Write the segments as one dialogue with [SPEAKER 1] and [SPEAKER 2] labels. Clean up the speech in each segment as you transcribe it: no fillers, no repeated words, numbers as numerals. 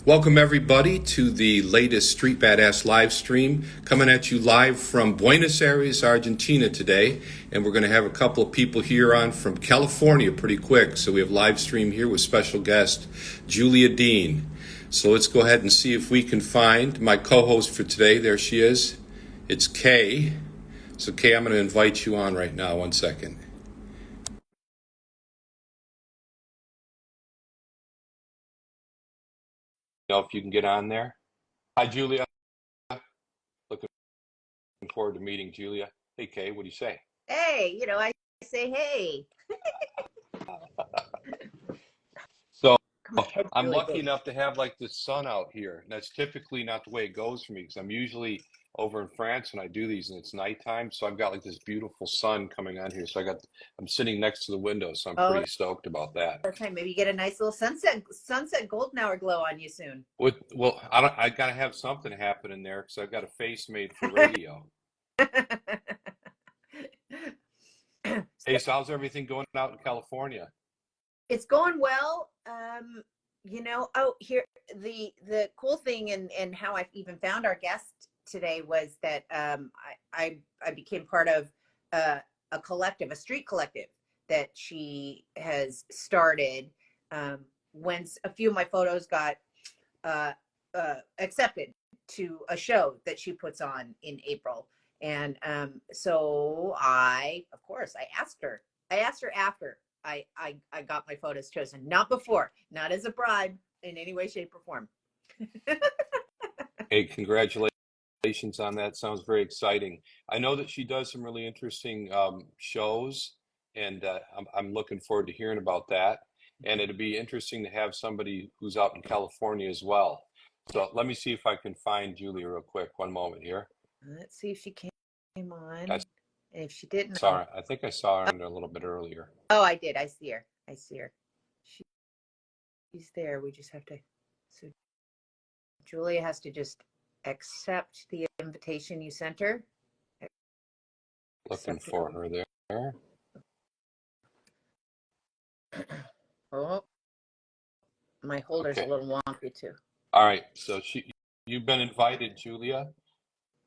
[SPEAKER 1] Welcome everybody to the latest Street Badass live stream, coming at you live from Buenos Aires, Argentina today. And we're going to have a couple of people here on from California pretty quick. So we have live stream here with special guest Julia Dean. So let's go ahead and see if we can find my co-host for today. There she is. It's Kei. So Kei, I'm going to invite you on right now. 1 second. Know if you can get on there. Hi, Julia. Looking forward to meeting Julia. Hey, Kay, what do you say?
[SPEAKER 2] Hey, I say hey.
[SPEAKER 1] So I'm lucky enough to have like the sun out here. And that's typically not the way it goes for me because I'm usually over in France when I do these and it's nighttime. So I've got like this beautiful sun coming on here. So I'm sitting next to the window. So I'm pretty stoked about that.
[SPEAKER 2] Okay, maybe you get a nice little sunset golden hour glow on you soon.
[SPEAKER 1] Well, I got to have something happen in there because I've got a face made for radio. Hey, so how's everything going out in California?
[SPEAKER 2] It's going well. Here the cool thing and how I even found our guest today was that I became part of a collective, a street collective that she has started. When a few of my photos got accepted to a show that she puts on in April. And so I asked her after I got my photos chosen, not before, not as a bribe in any way, shape, or form.
[SPEAKER 1] Hey, congratulations on that. Sounds very exciting. I know that she does some really interesting shows, and I'm looking forward to hearing about that. And it'd be interesting to have somebody who's out in California as well. So let me see if I can find Julia real quick. 1 moment here.
[SPEAKER 2] Let's see if she came on. And if she didn't,
[SPEAKER 1] I think I saw her a little bit earlier.
[SPEAKER 2] Oh, I did. I see her. She's there. We just have to. So Julia has to just accept the invitation you sent her.
[SPEAKER 1] Looking for her there.
[SPEAKER 2] Oh, my holder's a little wonky too.
[SPEAKER 1] All right. So you've been invited, Julia.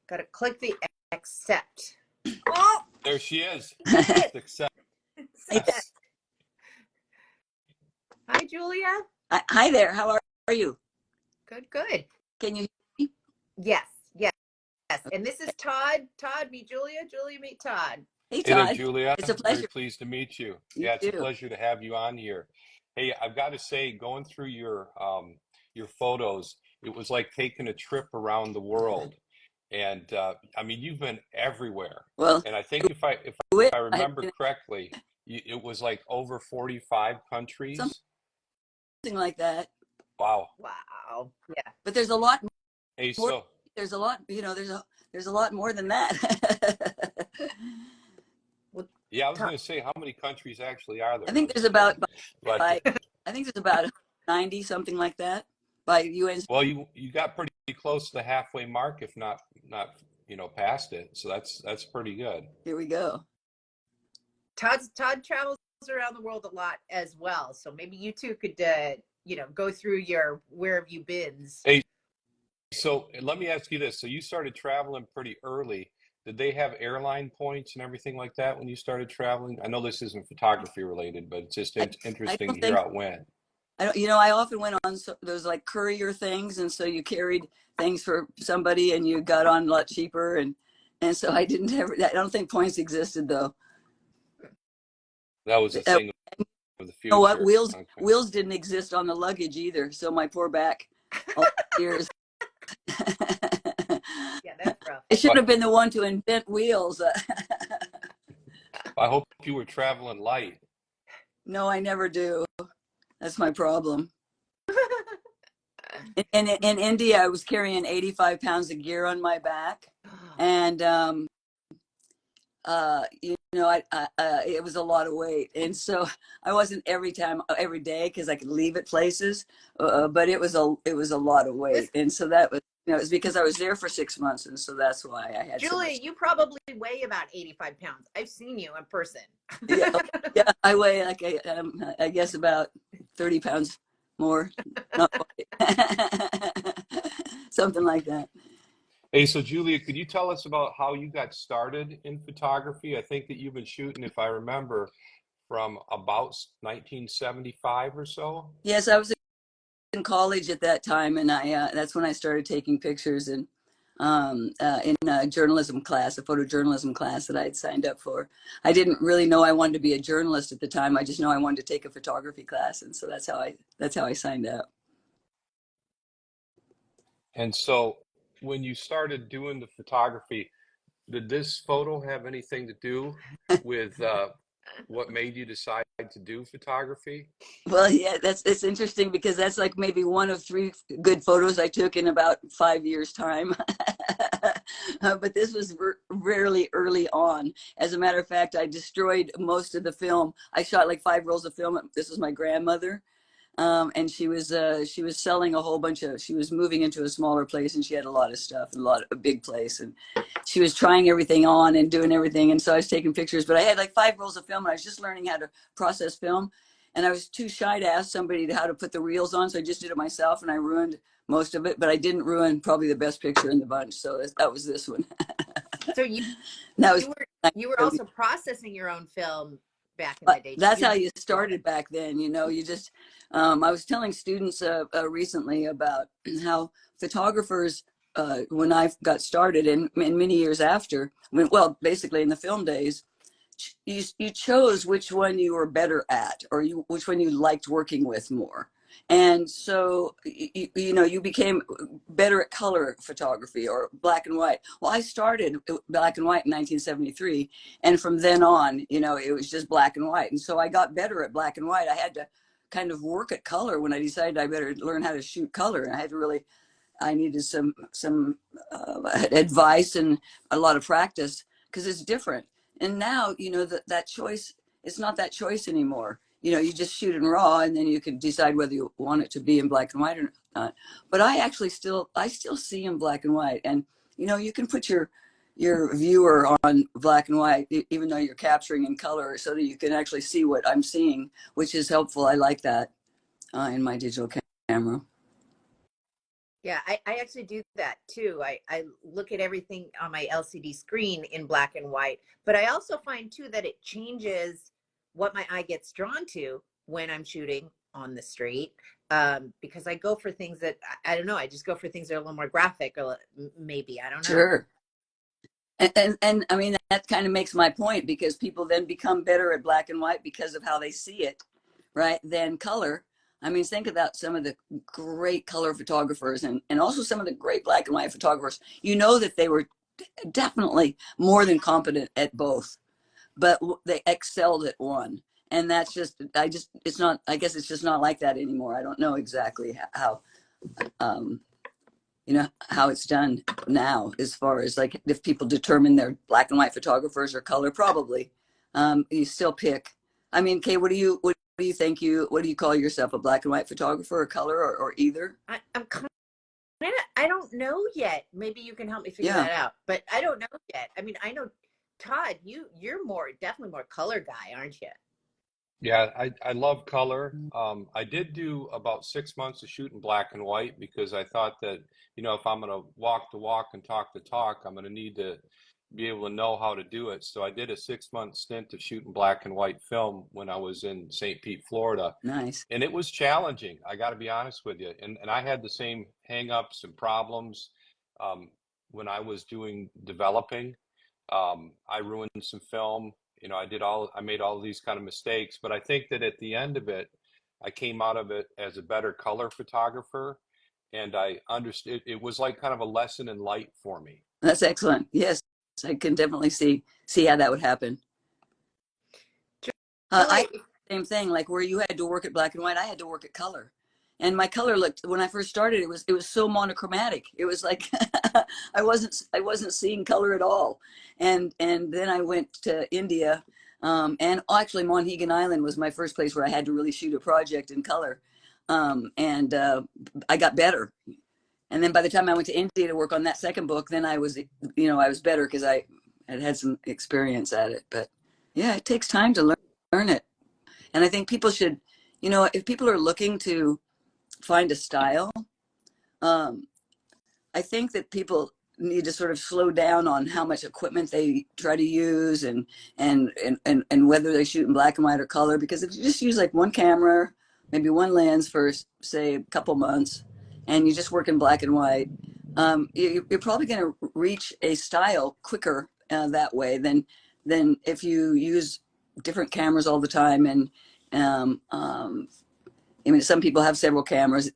[SPEAKER 2] Got to click the accept. Oh,
[SPEAKER 1] there she is.
[SPEAKER 2] Accept. Hi, Julia.
[SPEAKER 3] Hi there. How are you?
[SPEAKER 2] Good.
[SPEAKER 3] Can you hear me?
[SPEAKER 2] Yes. And this is Todd. Todd, meet Julia. Julia, meet Todd.
[SPEAKER 3] Hey, Todd.
[SPEAKER 1] Hey there, Julia.
[SPEAKER 3] It's a pleasure.
[SPEAKER 1] Very pleased to meet you.
[SPEAKER 3] It's
[SPEAKER 1] a pleasure to have you on here. Hey, I've got to say, going through your photos, it was like taking a trip around the world. And I mean, you've been everywhere.
[SPEAKER 3] Well,
[SPEAKER 1] and I think if I remember correctly, it was like over 45 countries.
[SPEAKER 3] Something like that.
[SPEAKER 1] Wow.
[SPEAKER 2] Yeah.
[SPEAKER 3] But there's a lot more.
[SPEAKER 1] Hey, so
[SPEAKER 3] there's a lot, there's a lot more than that.
[SPEAKER 1] Yeah, I was going to say, how many countries actually are there?
[SPEAKER 3] I think there's about 90, something like that, by UN.
[SPEAKER 1] Well, you got pretty close to the halfway mark, if not past it. So that's pretty good.
[SPEAKER 3] Here we go.
[SPEAKER 2] Todd travels around the world a lot as well, so maybe you two could go through your where have you beens.
[SPEAKER 1] Hey, so let me ask you this: so you started traveling pretty early. Did they have airline points and everything like that when you started traveling? I know this isn't photography related, but it's just interesting to hear out when.
[SPEAKER 3] I often went on those like courier things, and so you carried things for somebody, and you got on a lot cheaper, and so I don't think points existed though.
[SPEAKER 1] That was the thing of the future.
[SPEAKER 3] You know what? Wheels didn't exist on the luggage either, so my poor back all years.
[SPEAKER 2] Yeah, that's rough.
[SPEAKER 3] I should have been the one to invent wheels.
[SPEAKER 1] I hope you were traveling light.
[SPEAKER 3] No, I never do. That's my problem. In India, I was carrying 85 pounds of gear on my back, and it was a lot of weight, and so I wasn't every day because I could leave at places, but it was a lot of weight, and so that was. It was because I was there for 6 months, and so that's why I had.
[SPEAKER 2] Julie, you probably weigh about 85 pounds. I've seen you in person.
[SPEAKER 3] Yeah, I weigh I guess about 30 pounds more. Not quite. something like that.
[SPEAKER 1] Hey, so Julia, could you tell us about how you got started in photography? I think that you've been shooting, if I remember, from about 1975 or so.
[SPEAKER 3] Yes, I was in college at that time, and that's when I started taking pictures and in a journalism class, a photojournalism class that I had signed up for. I didn't really know I wanted to be a journalist at the time. I just know I wanted to take a photography class, and so that's how I signed up.
[SPEAKER 1] And so when you started doing the photography, did this photo have anything to do with what made you decide to do photography?
[SPEAKER 3] Well, yeah, it's interesting because that's like maybe one of three good photos I took in about 5 years' time. But this was rarely early on. As a matter of fact, I destroyed most of the film. I shot like 5 rolls of film. This was my grandmother, and she was selling a whole bunch of. She was moving into a smaller place, and she had a lot of stuff, a big place, and she was trying everything on and doing everything. And so I was taking pictures, but I had like 5 rolls of film, and I was just learning how to process film, and I was too shy to ask somebody how to put the reels on, so I just did it myself, and I ruined most of it, but I didn't ruin probably the best picture in the bunch. So that was this one.
[SPEAKER 2] So you
[SPEAKER 3] That was
[SPEAKER 2] you were also processing your own film back in the day.
[SPEAKER 3] That's how you started back then. You just, I was telling students recently about how photographers, when I got started and many years after, well, basically in the film days, you chose which one you were better at, or which one you liked working with more. And so you became better at color photography or black and white. Well, I started black and white in 1973, and from then on, it was just black and white. And so I got better at black and white. I had to kind of work at color when I decided I better learn how to shoot color, and I needed some advice and a lot of practice because it's different. And now, that choice, it's not that choice anymore. You just shoot in raw, and then you can decide whether you want it to be in black and white or not. But I still see in black and white. And, you can put your viewer on black and white, even though you're capturing in color, so that you can actually see what I'm seeing, which is helpful. I like that in my digital camera.
[SPEAKER 2] Yeah, I actually do that too. I look at everything on my LCD screen in black and white, but I also find too that it changes what my eye gets drawn to when I'm shooting on the street. Because I go for things that I don't know. I just go for things that are a little more graphic, or maybe I don't know.
[SPEAKER 3] Sure. And I mean, that kind of makes my point, because people then become better at black and white because of how they see it, right? Than color. I mean, think about some of the great color photographers and also some of the great black and white photographers. That they were definitely more than competent at both, but they excelled at one. And that's it's not, I guess it's just not like that anymore. I don't know exactly how, um, how it's done now, as far as like if people determine they're black and white photographers or color. Probably you still pick. I mean, Kay, what do you think, what do you call yourself, a black and white photographer or color, or either?
[SPEAKER 2] I'm kind of, I don't know yet. Maybe you can help me figure
[SPEAKER 3] Yeah.
[SPEAKER 2] that out, but I don't know yet. I mean, I know, Todd, you're definitely more color guy, aren't you?
[SPEAKER 1] Yeah, I love color. I did do about 6 months of shooting black and white because I thought that, if I'm going to walk the walk and talk the talk, I'm going to need to be able to know how to do it. So I did a 6 month stint of shooting black and white film when I was in St. Pete, Florida.
[SPEAKER 3] Nice.
[SPEAKER 1] And it was challenging, I got to be honest with you. And I had the same hangups and problems um, when I was doing developing. I ruined some film. I made all these kind of mistakes, but I think that at the end of it, I came out of it as a better color photographer, and I understood it was like kind of a lesson in light for me.
[SPEAKER 3] That's excellent. Yes, I can definitely see how that would happen. I same thing, like where you had to work at black and white, I had to work at color. And my color looked, when I first started, it was so monochromatic. It was like I wasn't seeing color at all. And then I went to India, and actually Monhegan Island was my first place where I had to really shoot a project in color. And I got better. And then by the time I went to India to work on that second book, then I was better because I had some experience at it. But yeah, it takes time to learn it. And I think people should, if people are looking to find a style, um, I think that people need to sort of slow down on how much equipment they try to use, and whether they shoot in black and white or color, because if you just use like one camera, maybe one lens for say a couple months, and you just work in black and white, you're probably going to reach a style quicker that way than if you use different cameras all the time. And I mean, some people have several cameras,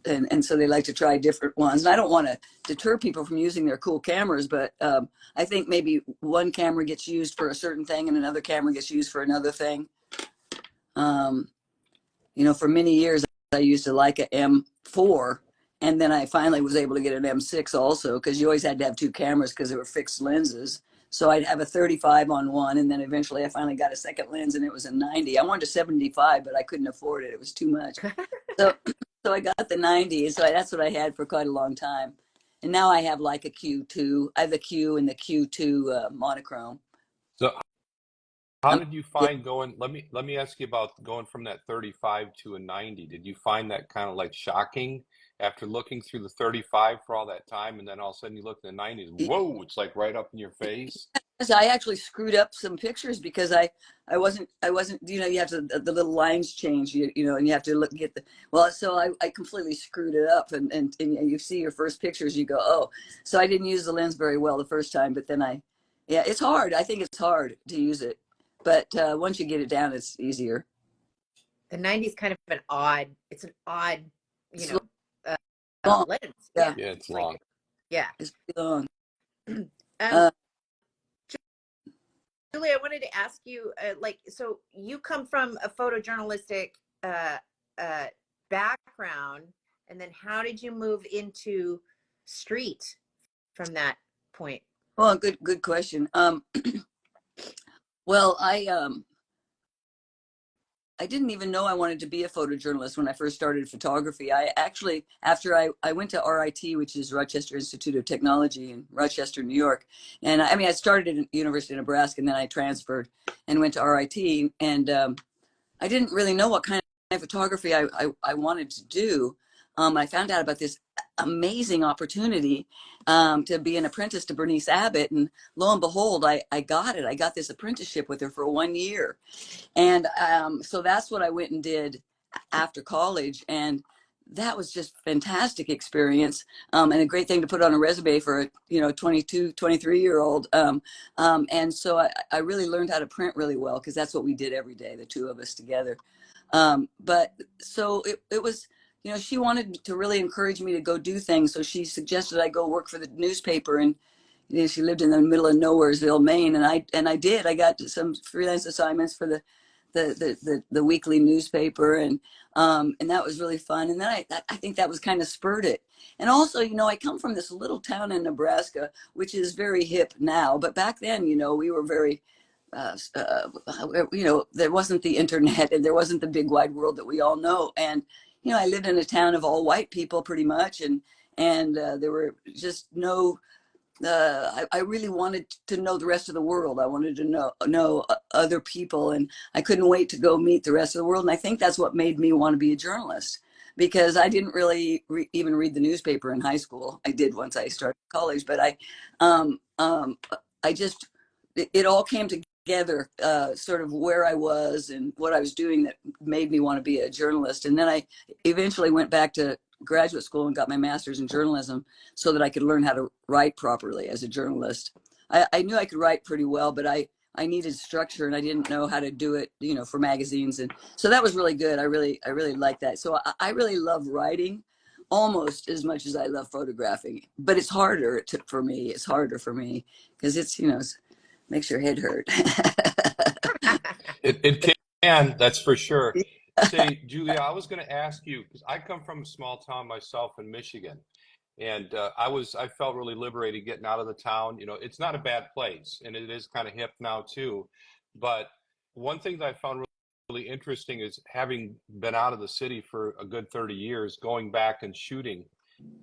[SPEAKER 3] and so they like to try different ones. And I don't want to deter people from using their cool cameras, but I think maybe one camera gets used for a certain thing and another camera gets used for another thing. You know, for many years I used a Leica M4, and then I finally was able to get an M6 also, because you always had to have two cameras because they were fixed lenses. So I'd have a 35 on one, and then eventually I finally got a second lens, and it was a 90. I wanted a 75, but I couldn't afford it. It was too much. So, so I got the 90. So that's what I had for quite a long time. And now I have like a Q2. I have the Q and the Q2 monochrome.
[SPEAKER 1] So how
[SPEAKER 3] Um,
[SPEAKER 1] did you
[SPEAKER 3] yeah,
[SPEAKER 1] find going, let me ask you about going from that 35 to a 90. Did you find that kind of like shocking after looking through the 35 for all that time, and then all of a sudden you look at the 90s, whoa, it's like right up in your face?
[SPEAKER 3] yes, I actually screwed up some pictures because I wasn't, you know, you have to, the little lines change, you know, and you have to look, get the, well, so I completely screwed it up, and you see your first pictures, you go, oh, so I didn't use the lens very well the first time, but then yeah, it's hard. I think it's hard to use it, but once you get it down, it's easier.
[SPEAKER 2] The 90 is kind of an odd, it's an odd, you
[SPEAKER 3] It's
[SPEAKER 2] know, uh,
[SPEAKER 3] long.
[SPEAKER 2] lens.
[SPEAKER 3] Yeah,
[SPEAKER 2] Yeah.
[SPEAKER 1] Yeah, it's
[SPEAKER 2] It's like,
[SPEAKER 1] long.
[SPEAKER 2] yeah.
[SPEAKER 3] it's pretty long.
[SPEAKER 2] Um,
[SPEAKER 3] Uh,
[SPEAKER 2] Julie, I wanted to ask you, like, so you come from a photojournalistic uh, uh, background, and then how did you move into street from that point?
[SPEAKER 3] well, good question. Well, I didn't even know I wanted to be a photojournalist when I first started photography. I actually, after I went to RIT, which is Rochester Institute of Technology in Rochester, New York. And I mean, I started at University of Nebraska, and then I transferred and went to RIT. And I didn't really know what kind of photography I wanted to do. I found out about this amazing opportunity to be an apprentice to Bernice Abbott. And lo and behold, I got it. I got this apprenticeship with her for 1 year. And so that's what I went and did after college. And that was just fantastic experience, and a great thing to put on a resume for a 22, 23-year-old. And so I really learned how to print really well, because that's what we did every day, the two of us together. But so it was, she wanted to really encourage me to go do things. So she suggested I go work for the newspaper, and she lived in the middle of Nowheresville, Maine, and I did. I got some freelance assignments for the weekly newspaper, and that was really fun. And then I think that was kind of spurred it. And also, I come from this little town in Nebraska, which is very hip now, but back then, we were very there wasn't the internet, and there wasn't the big wide world that we all know. And I lived in a town of all white people pretty much, and there were just no. I really wanted to know the rest of the world. I wanted to know other people, and I couldn't wait to go meet the rest of the world. And I think that's what made me want to be a journalist, because I didn't really even read the newspaper in high school. I did once I started college, but I just it all came together, sort of where I was and what I was doing, that made me want to be a journalist. And then I eventually went back to graduate school and got my master's in journalism, so that I could learn how to write properly as a journalist. I knew I could write pretty well, but I needed structure, and I didn't know how to do it, for magazines. And so that was really good. I really liked that. So I really love writing almost as much as I love photographing, but it's harder for me. It's harder for me because it makes your head hurt.
[SPEAKER 1] It can, that's for sure. Say, Julia, I was going to ask you, because I come from a small town myself in Michigan, and I felt really liberated getting out of the town. It's not a bad place, and it is kind of hip now too. But one thing that I found really interesting is, having been out of the city for a good 30 years, going back and shooting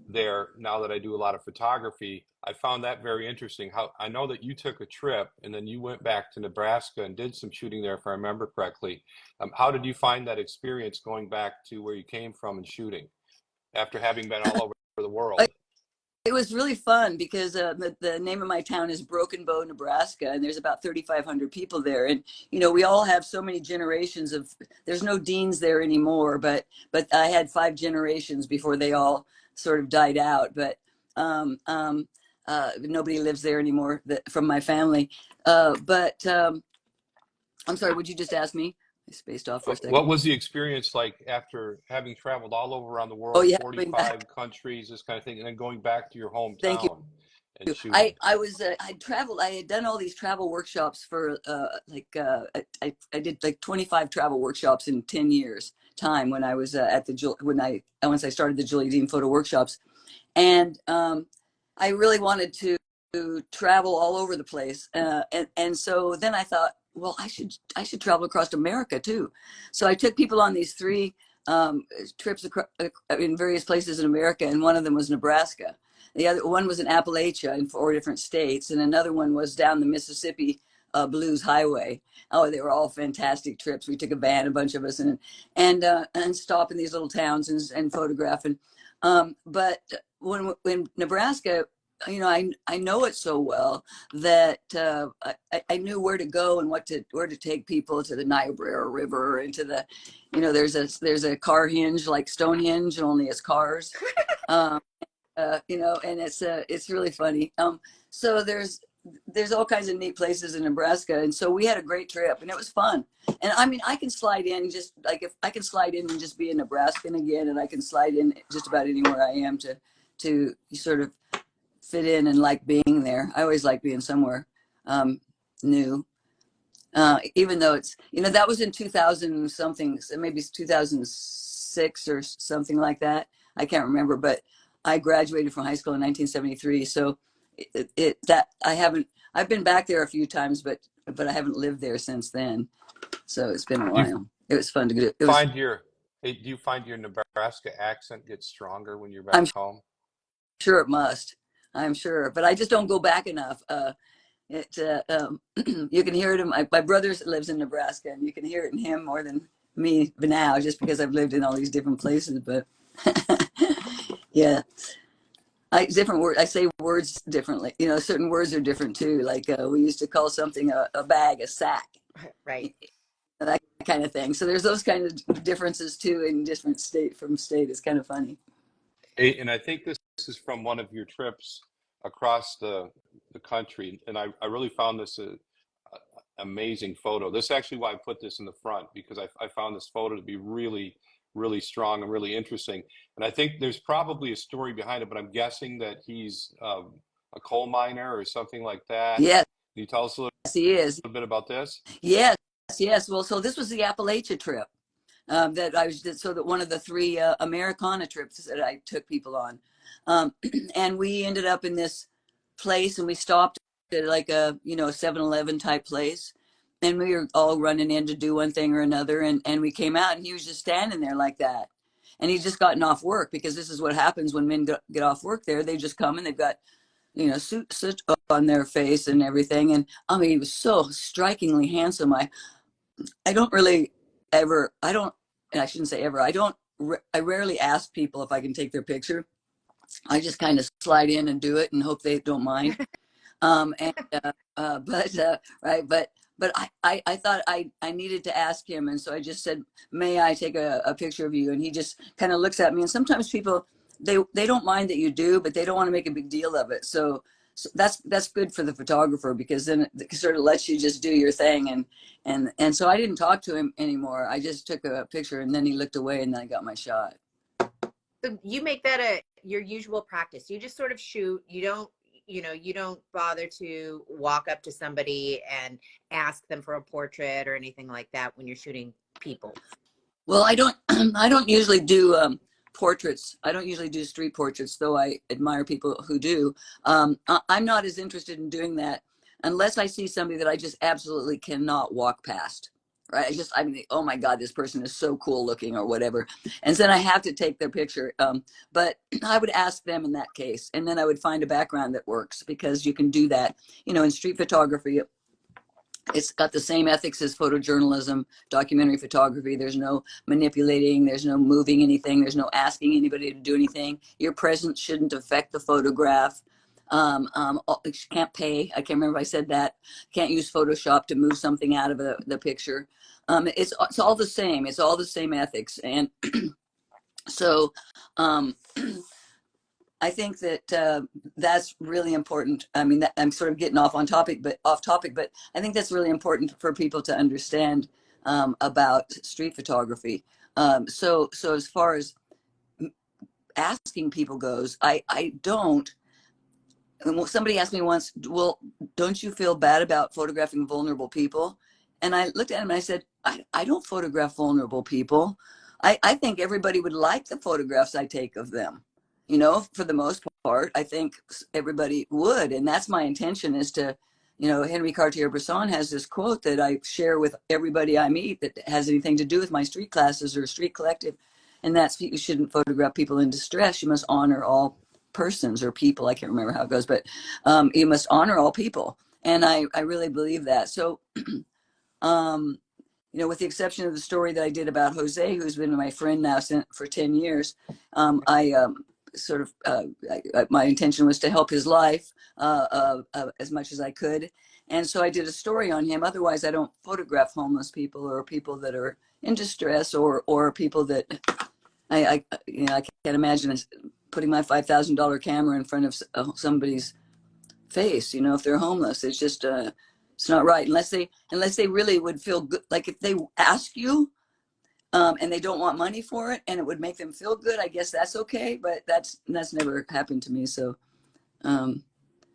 [SPEAKER 1] there now that I do a lot of photography. I found that very interesting. How I know that you took a trip and then you went back to Nebraska and did some shooting there, if I remember correctly. How did you find that experience, going back to where you came from and shooting, after having been all over the world?
[SPEAKER 3] it was really fun because the name of my town is Broken Bow, Nebraska, and there's about 3,500 people there. And we all have so many generations of. There's no deans there anymore, but I had 5 generations before they all sort of died out. But nobody lives there anymore from my family. But I'm sorry. Would you just ask me? I spaced off for a
[SPEAKER 1] What
[SPEAKER 3] second.
[SPEAKER 1] was the experience like after having traveled all over around the
[SPEAKER 3] Oh
[SPEAKER 1] world,
[SPEAKER 3] yeah, coming back.
[SPEAKER 1] 45 countries, this kind of thing, and then going back to your
[SPEAKER 3] Thank you.
[SPEAKER 1] hometown and
[SPEAKER 3] I
[SPEAKER 1] shooting?
[SPEAKER 3] I was I traveled. I had done all these travel workshops for I did like 25 travel workshops in 10 years time when I was at the once I started the Julie Dean photo workshops, and I really wanted to travel all over the place, and so then I thought, well, I should travel across America too. So I took people on these 3 trips in various places in America, and one of them was Nebraska. The other one was in Appalachia in 4 different states, and another one was down the Mississippi Blues Highway. Oh, they were all fantastic trips. We took a van, a bunch of us, and stop in these little towns and photograph. But when Nebraska, I know it so well that I knew where to go and where to take people to the Niobrara River and to the, there's a car hinge like Stonehenge, only it's cars. Um, and it's really funny. So there's all kinds of neat places in Nebraska, and so we had a great trip, and it was fun. And I mean, I can slide in just like if I can slide in and just be a Nebraskan again, and I can slide in just about anywhere I am to sort of fit in and like being there. I always like being somewhere new. Even though it's, that was in 2000 something, so maybe 2006 or something like that. I can't remember, but I graduated from high school in 1973. So I've been back there a few times, but I haven't lived there since then. So it's been a
[SPEAKER 1] Do you
[SPEAKER 3] while. It was fun to go.
[SPEAKER 1] do you find your Nebraska accent gets stronger when you're
[SPEAKER 3] I'm
[SPEAKER 1] back home?
[SPEAKER 3] sure it must. I'm sure, but I just don't go back enough. You can hear it in my brother lives in Nebraska, and you can hear it in him more than me now, just because I've lived in all these different places. But yeah, different word. I say words differently. Certain words are different too. Like we used to call something a bag a sack,
[SPEAKER 2] Right.
[SPEAKER 3] that kind of thing. So there's those kind of differences too in different state from state. It's kind of funny.
[SPEAKER 1] And I think this is from one of your trips across the country, and I really found this amazing photo. This is actually why I put this in the front, because I found this photo to be really, really strong and really interesting. And I think there's probably a story behind it, but I'm guessing that he's a coal miner or something like that.
[SPEAKER 3] Yes,
[SPEAKER 1] Can you tell us a
[SPEAKER 3] he is.
[SPEAKER 1] little bit about this?
[SPEAKER 3] Yes, yes. Well, so this was the Appalachia trip. That I was so that one of the 3 Americana trips that I took people on, and we ended up in this place, and we stopped at like a 7-Eleven type place, and we were all running in to do one thing or another, and we came out, and he was just standing there like that, and he'd just gotten off work, because this is what happens when men get off work there. They just come and they've got suit on their face and everything, and I mean, he was so strikingly handsome. I don't really ever, I don't, and I shouldn't say ever, I rarely ask people if I can take their picture. I just kind of slide in and do it and hope they don't mind. And, right. But I thought I needed to ask him. And so I just said, may I take a picture of you? And he just kind of looks at me. And sometimes people, they don't mind that you do, but they don't want to make a big deal of it. So that's good for the photographer, because then it sort of lets you just do your thing. And so I didn't talk to him anymore. I just took a picture, and then he looked away, and then I got my shot.
[SPEAKER 2] So you make that your usual practice. You just sort of shoot. You don't bother to walk up to somebody and ask them for a portrait or anything like that when you're shooting people.
[SPEAKER 3] Well, I don't I don't usually do portraits. I don't usually do street portraits, though I admire people who do. I'm not as interested in doing that unless I see somebody that I just absolutely cannot walk past. Right? I mean, oh my God, this person is so cool looking or whatever. And then I have to take their picture. But I would ask them in that case. And then I would find a background that works, because you can do that, in street photography. It's got the same ethics as photojournalism, documentary photography. There's no manipulating, there's no moving anything, there's no asking anybody to do anything. Your presence shouldn't affect the photograph. You can't pay. I can't remember if I said that. Can't use Photoshop to move something out of the picture. It's all the same. It's all the same ethics. And so um, I think that that's really important. I mean, I'm sort of getting off topic, but I think that's really important for people to understand about street photography. So as far as asking people goes, I don't. Somebody asked me once, well, don't you feel bad about photographing vulnerable people? And I looked at him and I said, I don't photograph vulnerable people. I think everybody would like the photographs I take of them. You know, for the most part, I think everybody would. And that's my intention, is to, you know, Henry Cartier-Bresson has this quote that I share with everybody I meet that has anything to do with my street classes or street collective. And that's, you shouldn't photograph people in distress. You must honor all persons or people. I can't remember how it goes, but you must honor all people. And I really believe that. So, you know, with the exception of the story that I did about Jose, who's been my friend now for 10 years, I sort of, my intention was to help his life as much as I could. And so I did a story on him. Otherwise, I don't photograph homeless people or people that are in distress or people that you know, I can't imagine putting my $5,000 camera in front of somebody's face, you know, if they're homeless. It's just, it's not right unless they really would feel good. Like if they ask you, and they don't want money for it and it would make them feel good, I guess that's okay. But that's never happened to me. So, what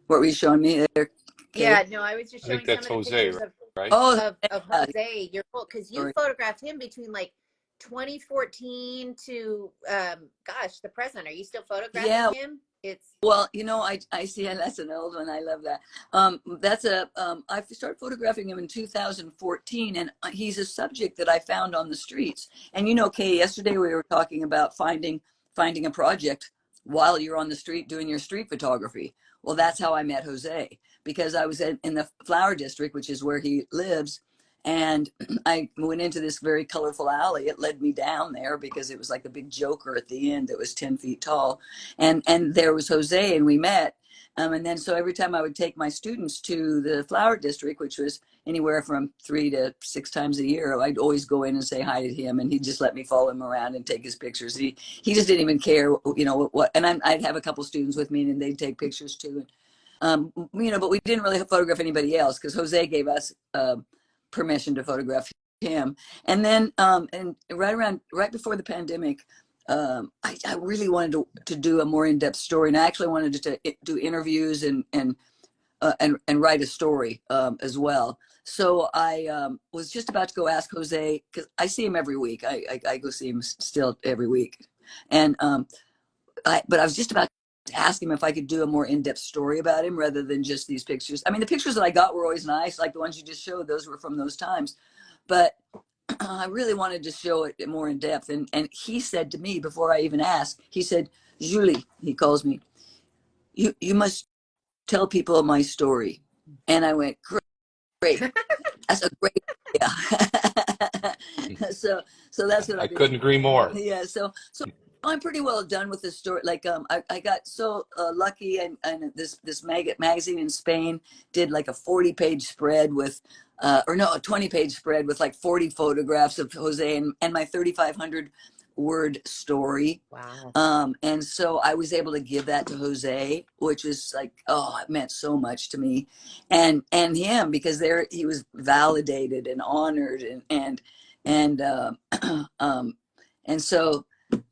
[SPEAKER 3] were you showing me there, Kay?
[SPEAKER 2] Yeah, no, I was just
[SPEAKER 1] I think
[SPEAKER 2] showing some
[SPEAKER 1] that's
[SPEAKER 2] of the
[SPEAKER 1] Jose,
[SPEAKER 2] pictures
[SPEAKER 1] right?
[SPEAKER 3] Oh,
[SPEAKER 2] of
[SPEAKER 3] yeah,
[SPEAKER 2] Jose. You're because you
[SPEAKER 3] sorry.
[SPEAKER 2] photographed him between like 2014 to gosh, the present. Are you still photographing
[SPEAKER 3] Yeah.
[SPEAKER 2] him? It's
[SPEAKER 3] Well, you know, I see, and that's an old one. I love that. I started photographing him in 2014, and he's a subject that I found on the streets. And you know, Kay, yesterday we were talking about finding a project while you're on the street doing your street photography. Well, that's how I met Jose, because I was in the Flower District, which is where he lives. And I went into this very colorful alley. It led me down there because it was like a big joker at the end that was 10 feet tall, and there was Jose, and we met. And then so every time I would take my students to the Flower District, which was anywhere from 3 to 6 times a year, I'd always go in and say hi to him, and he'd just let me follow him around and take his pictures. He just didn't even care, you know what. And I'd have a couple students with me, and they'd take pictures too. You know, but we didn't really photograph anybody else because Jose gave us permission to photograph him. And then and right before the pandemic, I really wanted to do a more in-depth story, and I actually wanted to do interviews and write a story as well. So I was just about to go ask Jose, because I see him every week. I go see him still every week, and but I was just about to ask him if I could do a more in-depth story about him rather than just these pictures. I mean, the pictures that I got were always nice, like the ones you just showed. Those were from those times, but I really wanted to show it more in depth. And he said to me before I even asked, he said, Julie, he calls me, you must tell people my story. And I went, great. That's a great idea. So that's what
[SPEAKER 1] I
[SPEAKER 3] I've been.
[SPEAKER 1] couldn't agree more.
[SPEAKER 3] Yeah. So I'm pretty well done with the story. Like, I got so lucky, and this magazine in Spain did like a 40-page spread with, or no, a 20-page spread with like 40 photographs of Jose and my 3,500 word story.
[SPEAKER 2] wow.
[SPEAKER 3] And so I was able to give that to Jose, which was like, oh, it meant so much to me, and him, because there he was validated and honored, and and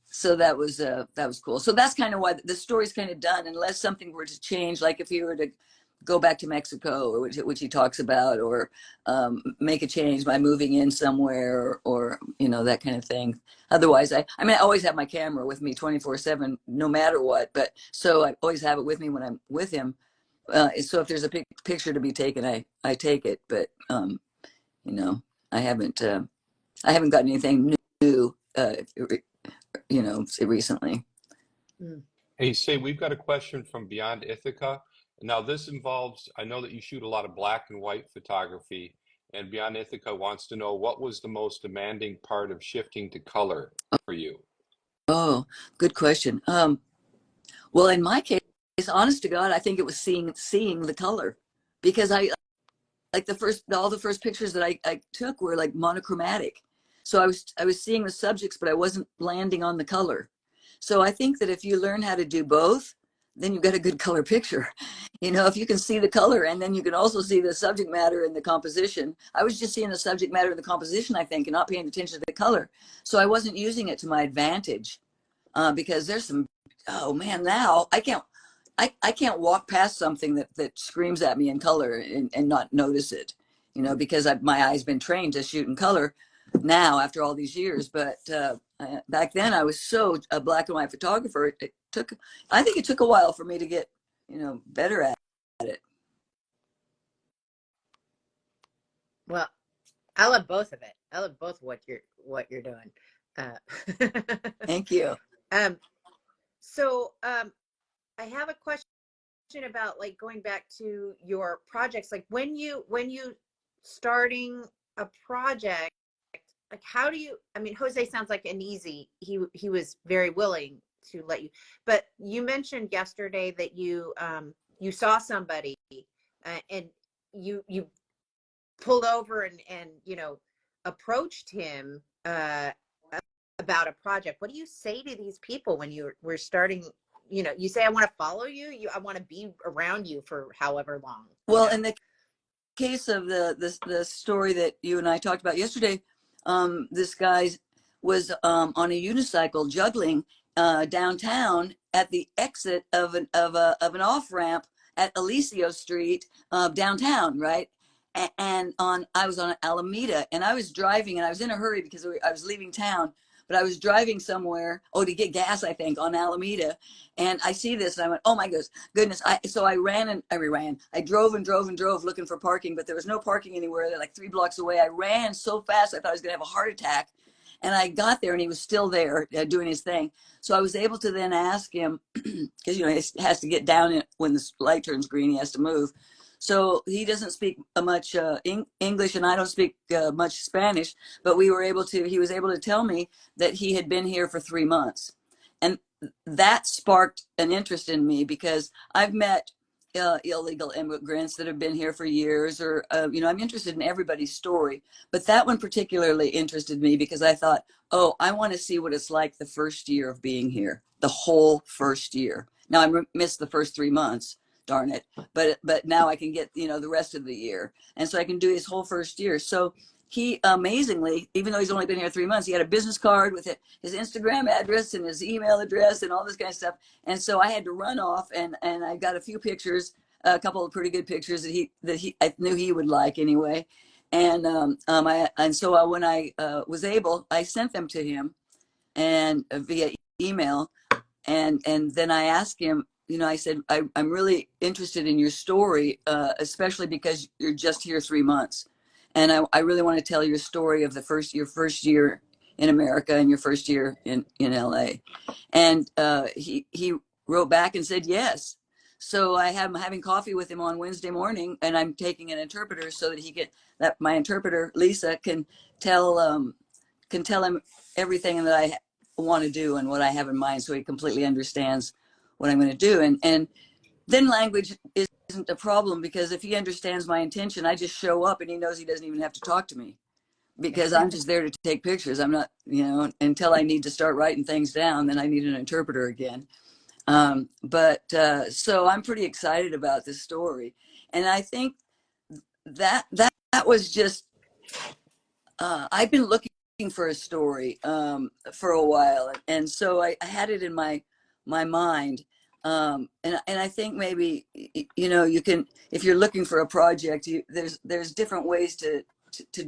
[SPEAKER 3] so that was cool. So that's kind of why the story's kind of done, unless something were to change, like if he were to go back to Mexico, or which he talks about, or make a change by moving in somewhere, or you know, that kind of thing. Otherwise, I mean, I always have my camera with me 24/7, no matter what. But so I always have it with me when I'm with him. So if there's a picture to be taken, I take it. But you know, I haven't gotten anything new. You know, recently.
[SPEAKER 2] Mm.
[SPEAKER 1] Hey, say, we've got a question from Beyond Ithaca. Now, this involves, I know that you shoot a lot of black and white photography, And Beyond Ithaca wants to know, what was the most demanding part of shifting to color for you?
[SPEAKER 3] Oh, good question. Well, in my case, honest to God, I think it was seeing the color, because I like all the first pictures that I took were like monochromatic. So I was seeing the subjects, but I wasn't landing on the color. So I think that if you learn how to do both, then you've got a good color picture. You know, if you can see the color and then you can also see the subject matter and the composition. I was just seeing the subject matter and the composition, I think, and not paying attention to the color. So I wasn't using it to my advantage, because there's some, oh man, now I can't walk past something that screams at me in color and not notice it, you know, because my eye's been trained to shoot in color now after all these years. But back then I was so a black and white photographer. I think it took a while for me to get, you know, better at it.
[SPEAKER 2] Well, I love both of it. I love both what you're doing.
[SPEAKER 3] Thank you.
[SPEAKER 2] Um, so I have a question about, like, going back to your projects. Like, when you starting a project, like, how do you? I mean, Jose sounds like an easy. He was very willing to let you. But you mentioned yesterday that you saw somebody, and you pulled over and approached him about a project. What do you say to these people when you were starting? You say, I want to follow you. I want to be around you for however long.
[SPEAKER 3] Well, in the case of the story that you and I talked about yesterday, this guy was on a unicycle juggling downtown at the exit of an off ramp at Alicio Street downtown, right? And I was on Alameda, and I was driving, and I was in a hurry because I was leaving town, but I was driving somewhere, to get gas, I think, on Alameda, and I see this, and I went, oh my goodness! So I I drove and drove and drove looking for parking, but there was no parking anywhere. They're like 3 blocks away. I ran so fast, I thought I was going to have a heart attack, and I got there, and he was still there doing his thing. So I was able to then ask him, because he has to get down when the light turns green, he has to move. So he doesn't speak much English, and I don't speak much Spanish, but he was able to tell me that he had been here for 3 months. And that sparked an interest in me, because I've met illegal immigrants that have been here for years, or, I'm interested in everybody's story. But that one particularly interested me because I thought, oh, I want to see what it's like the first year of being here, the whole first year. Now I missed the first 3 months, darn it. But now I can get, the rest of the year. And so I can do his whole first year. So he amazingly, even though he's only been here 3 months, he had a business card with his Instagram address and his email address and all this kind of stuff. And so I had to run off, and I got a few pictures, a couple of pretty good pictures that I knew he would like anyway. And so when I was able, I sent them to him and via email. And then I asked him, I said, I'm really interested in your story, especially because you're just here 3 months. And I really want to tell your story of your first year in America and your first year in LA. And he wrote back and said yes. So I'm having coffee with him on Wednesday morning, and I'm taking an interpreter so that my interpreter, Lisa, can tell him everything that I want to do and what I have in mind, so he completely understands what I'm going to do. And then language isn't a problem, because if he understands my intention, I just show up and he knows he doesn't even have to talk to me, because I'm just there to take pictures. I'm not, until I need to start writing things down, then I need an interpreter again. So I'm pretty excited about this story. And I think that was just, I've been looking for a story for a while, and so I had it in my mind, and I think maybe you can, if you're looking for a project, there's different ways to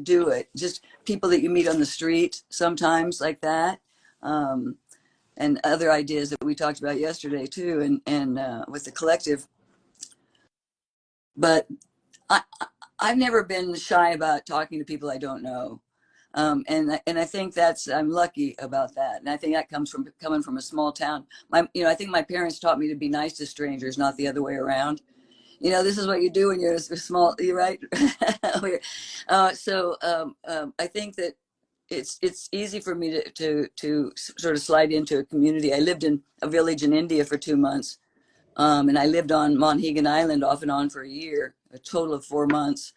[SPEAKER 3] do it. Just people that you meet on the street sometimes, like that, and other ideas that we talked about yesterday too, and with the collective. But I've never been shy about talking to people I don't know. And I think I'm lucky about that. And I think that comes from coming from a small town. I think my parents taught me to be nice to strangers, not the other way around. You know, this is what you do when you're a small, you're right. I think that it's easy for me to sort of slide into a community. I lived in a village in India for 2 months, and I lived on Monhegan Island off and on for a year, a total of 4 months.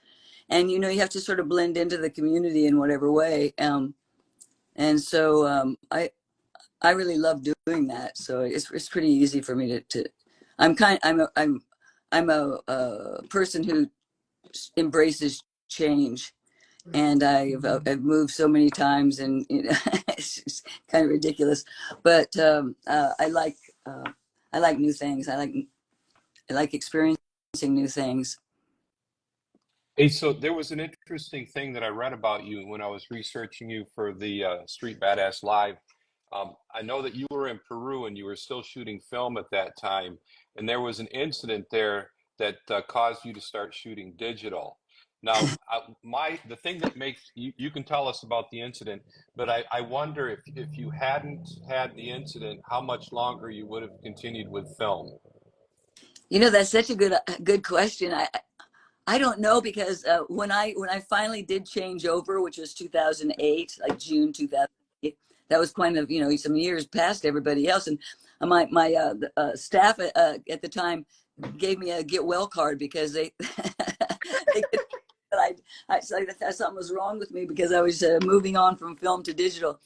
[SPEAKER 3] And you know, you have to sort of blend into the community in whatever way. I really love doing that. So it's pretty easy for me to I'm a person who embraces change, and I've moved so many times, and you know, it's just kind of ridiculous. But uh, I like new things. I like experiencing new things.
[SPEAKER 1] Hey, so there was an interesting thing that I read about you when I was researching you for the Street Badass Live. I know that you were in Peru and you were still shooting film at that time, and there was an incident there that caused you to start shooting digital. Now, the thing that makes you can tell us about the incident, but I wonder if you hadn't had the incident, how much longer you would have continued with film.
[SPEAKER 3] You know, that's such a good question. I don't know, because when I finally did change over, which was 2008, like June 2008, that was kind of, you know, some years past everybody else, and my staff at the time gave me a get well card because they they could, but I thought something was wrong with me because I was moving on from film to digital.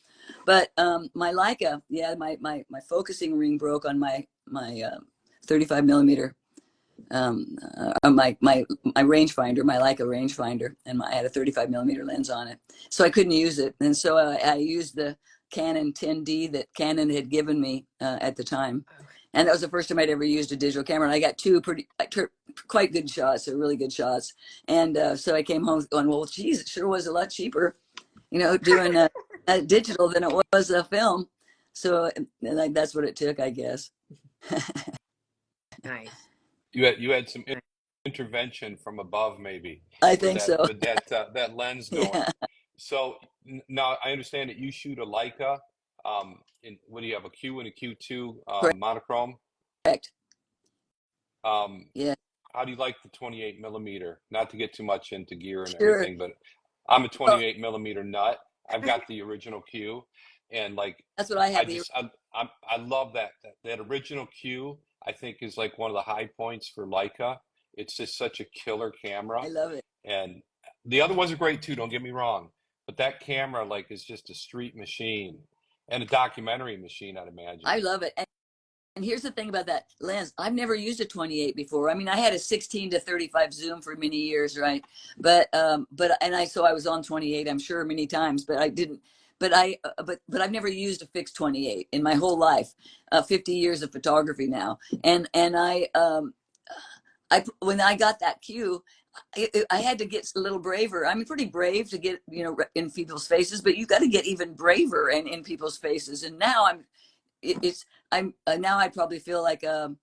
[SPEAKER 3] But my Leica, yeah, my focusing ring broke on my 35 millimeter, my rangefinder, my Leica rangefinder, and I had a 35 millimeter lens on it, so I couldn't use it, and so I used the Canon 10D that Canon had given me at the time, and that was the first time I'd ever used a digital camera. And I got two quite good shots, so really good shots, and so I came home going, well, geez, it sure was a lot cheaper, you know, doing a digital than it was a film. So like that's what it took, I guess.
[SPEAKER 2] Nice.
[SPEAKER 1] You had some intervention from above, maybe,
[SPEAKER 3] I
[SPEAKER 1] with
[SPEAKER 3] think so.
[SPEAKER 1] that lens going.
[SPEAKER 3] Yeah,
[SPEAKER 1] So now I understand that you shoot a Leica. What do you have, a Q and a Q2 monochrome?
[SPEAKER 3] correct.
[SPEAKER 1] Um,
[SPEAKER 3] Yeah,
[SPEAKER 1] how do you like the 28 millimeter? Not to get too much into gear and
[SPEAKER 3] sure.
[SPEAKER 1] everything, but I'm a
[SPEAKER 3] Well,
[SPEAKER 1] 28 millimeter nut. I've got the original Q, and like
[SPEAKER 3] that's what I
[SPEAKER 1] I
[SPEAKER 3] have.
[SPEAKER 1] just I love that original Q. I think is like one of the high points for Leica. It's just such a killer camera,
[SPEAKER 3] I love it.
[SPEAKER 1] and the other ones are great too. Don't get me wrong, but that camera like is just a street machine and a documentary machine, I'd imagine.
[SPEAKER 3] I love it. And here's the thing about that lens. I've never used a 28 before. I mean, I had a 16 to 35 zoom for many years, right? So I was on 28, I'm sure, many times, but I didn't. But I've never used a fixed 28 in my whole life. 50 years of photography now, and I when I got that cue, I had to get a little braver. I'm pretty brave to get, you know, in people's faces, but you got to get even braver in people's faces. And now I'm now I probably feel like a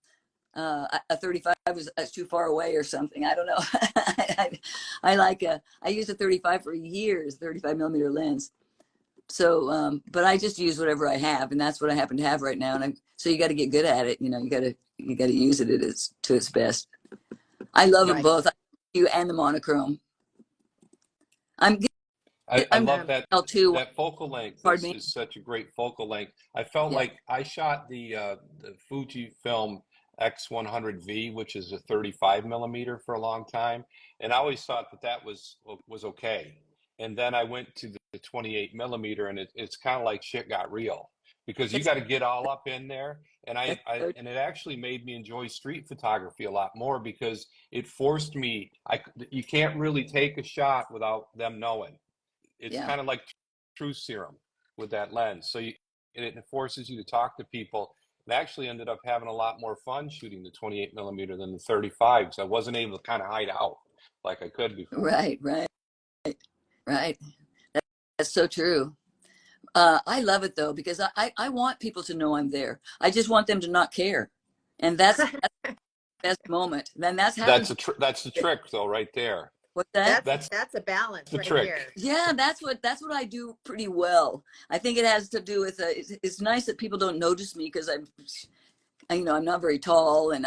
[SPEAKER 3] 35 is too far away or something. I don't know. I used a 35 for years, 35 millimeter lens. So, but I just use whatever I have, and that's what I happen to have right now. So you got to get good at it. You know, you got to use it to its best. I love them
[SPEAKER 2] Right.
[SPEAKER 3] both. You and the monochrome. I'm
[SPEAKER 1] I
[SPEAKER 3] I'm
[SPEAKER 1] love
[SPEAKER 3] too.
[SPEAKER 1] that focal length
[SPEAKER 3] Pardon me.
[SPEAKER 1] is such a great focal length. I felt
[SPEAKER 3] Yeah.
[SPEAKER 1] like I shot the Fujifilm X100V, which is a 35 millimeter for a long time, and I always thought that was okay. And then I went to the 28 millimeter, and it's kind of like shit got real because you
[SPEAKER 3] It's
[SPEAKER 1] got to get all up in there. And
[SPEAKER 3] so
[SPEAKER 1] and it actually made me enjoy street photography a lot more because it forced me. You can't really take a shot without them knowing. It's
[SPEAKER 3] yeah.
[SPEAKER 1] kind of like truth serum with that lens. It forces you to talk to people. And actually ended up having a lot more fun shooting the 28 millimeter than the 35 because I wasn't able to kind of hide out like I could before.
[SPEAKER 3] Right. Right. Right. That's so true. I love it though because I want people to know I'm there. I just want them to not care, and that's the best moment. Then that's happened to
[SPEAKER 1] That's the
[SPEAKER 3] me.
[SPEAKER 1] trick though, right there.
[SPEAKER 3] What's that?
[SPEAKER 1] That's
[SPEAKER 2] That's a balance
[SPEAKER 1] the
[SPEAKER 2] right
[SPEAKER 1] trick.
[SPEAKER 2] there.
[SPEAKER 3] Yeah, that's what I do pretty well. I think it has to do with it's nice that people don't notice me because you know, I'm not very tall, and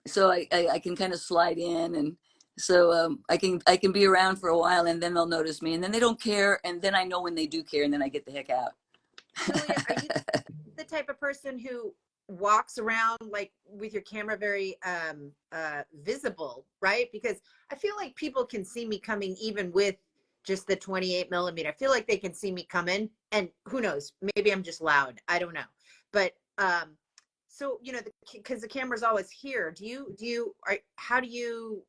[SPEAKER 3] so I can kind of slide in, and so I can be around for a while, and then they'll notice me, and then they don't care, and then I know when they do care, and then I get the heck out.
[SPEAKER 2] Julia, are you the type of person who walks around like with your camera very visible, right? Because I feel like people can see me coming even with just the 28 millimeter. I feel like they can see me coming, and who knows, maybe I'm just loud. I don't know. But so you know, because the camera's always here. How do you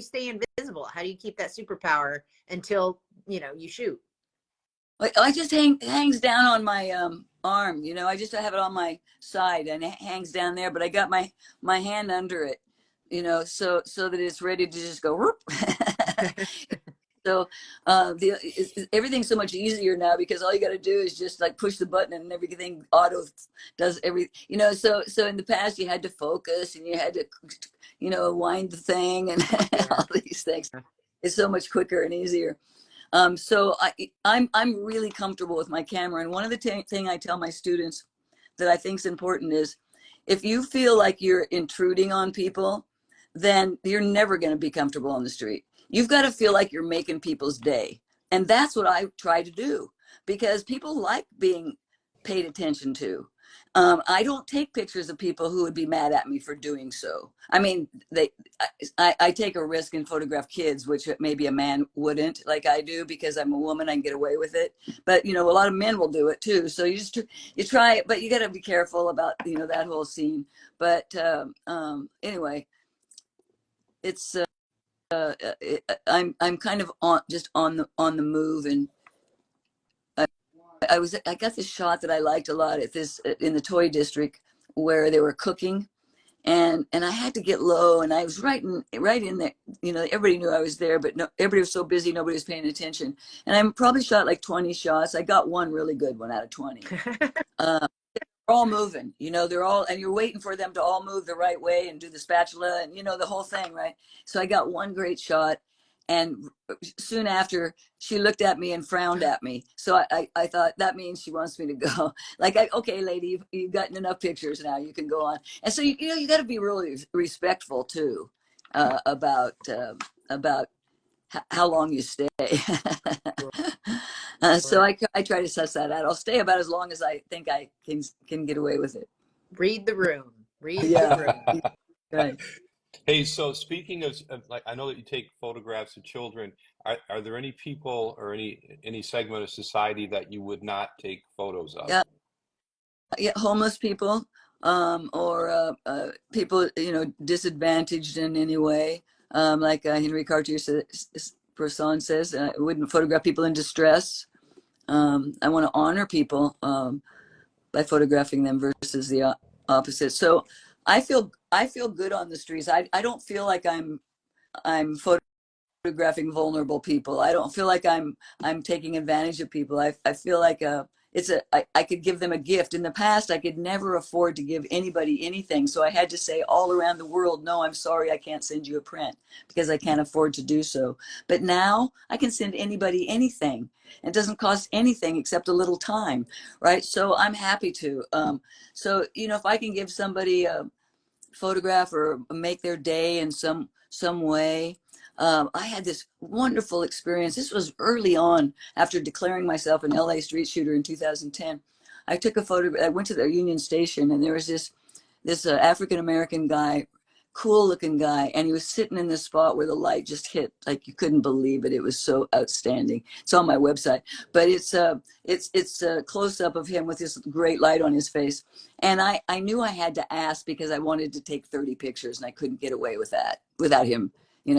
[SPEAKER 2] stay invisible? How do you keep that superpower until you shoot?
[SPEAKER 3] I just hangs down on my arm. I just have it on my side, and it hangs down there. But I got my hand under it, so that it's ready to just go. Whoop. So everything's so much easier now because all you got to do is just like push the button and everything auto does every. So in the past you had to focus and you had to wind the thing and all these things. It's so much quicker and easier. So I'm really comfortable with my camera. And one of the thing I tell my students that I think is important is if you feel like you're intruding on people, then you're never going to be comfortable on the street. You've got to feel like you're making people's day. And that's what I try to do because people like being paid attention to. I don't take pictures of people who would be mad at me for doing so. I mean, I take a risk and photograph kids, which maybe a man wouldn't, like I do, because I'm a woman. I can get away with it. But a lot of men will do it too. So you try it, but you got to be careful about that whole scene. But anyway, it's I'm kind of on the move, and I got this shot that I liked a lot at this in the toy district where they were cooking, and I had to get low, and I was right in there. Everybody knew I was there, but no, everybody was so busy, nobody was paying attention. And I probably shot like 20 shots. I got one really good one out of 20. They're all moving, they're all, and you're waiting for them to all move the right way and do the spatula and the whole thing, right? So I got one great shot, and soon after she looked at me and frowned at me. So I thought that means she wants me to go. Like, okay, lady, you've gotten enough pictures now, you can go on. And so you got to be really respectful too about how long you stay. So I try to suss that out. I'll stay about as long as I think I can get away with it.
[SPEAKER 2] Read the room. Read the room.
[SPEAKER 3] Right.
[SPEAKER 1] Hey, so speaking of like, I know that you take photographs of children. Are there any people or any segment of society that you would not take photos of?
[SPEAKER 3] Yeah, homeless people, or people disadvantaged in any way. Like Henry Cartier-Bresson says, I wouldn't photograph people in distress. I want to honor people by photographing them versus the opposite. So I feel good on the streets. I don't feel like I'm photographing vulnerable people. I don't feel like I'm taking advantage of people. I feel like I could give them a gift. In the past, I could never afford to give anybody anything. So I had to say all around the world, no, I'm sorry, I can't send you a print because I can't afford to do so. But now I can send anybody anything. It doesn't cost anything except a little time, right? So I'm happy to. So, if I can give somebody a photograph or make their day in some way. I had this wonderful experience. This was early on after declaring myself an LA street shooter in 2010. I took a photo. I went to the Union Station, and there was this African American guy, cool looking guy, and he was sitting in this spot where the light just hit like you couldn't believe it. It was so outstanding. It's on my website, but it's a close up of him with this great light on his face. And I knew I had to ask because I wanted to take 30 pictures, and I couldn't get away with that without him.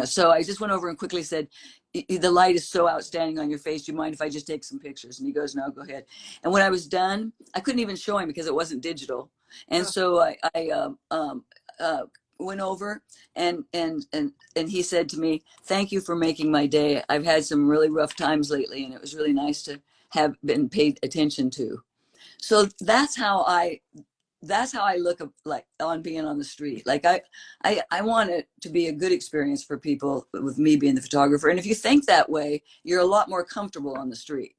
[SPEAKER 3] So I just went over and quickly said, the light is so outstanding on your face. Do you mind if I just take some pictures? And he goes, no, go ahead. And when I was done, I couldn't even show him because it wasn't digital. And so I went over and he said to me, thank you for making my day. I've had some really rough times lately, and it was really nice to have been paid attention to. So that's how I look like on being on the street. Like I want it to be a good experience for people with me being the photographer. And if you think that way, you're a lot more comfortable on the street,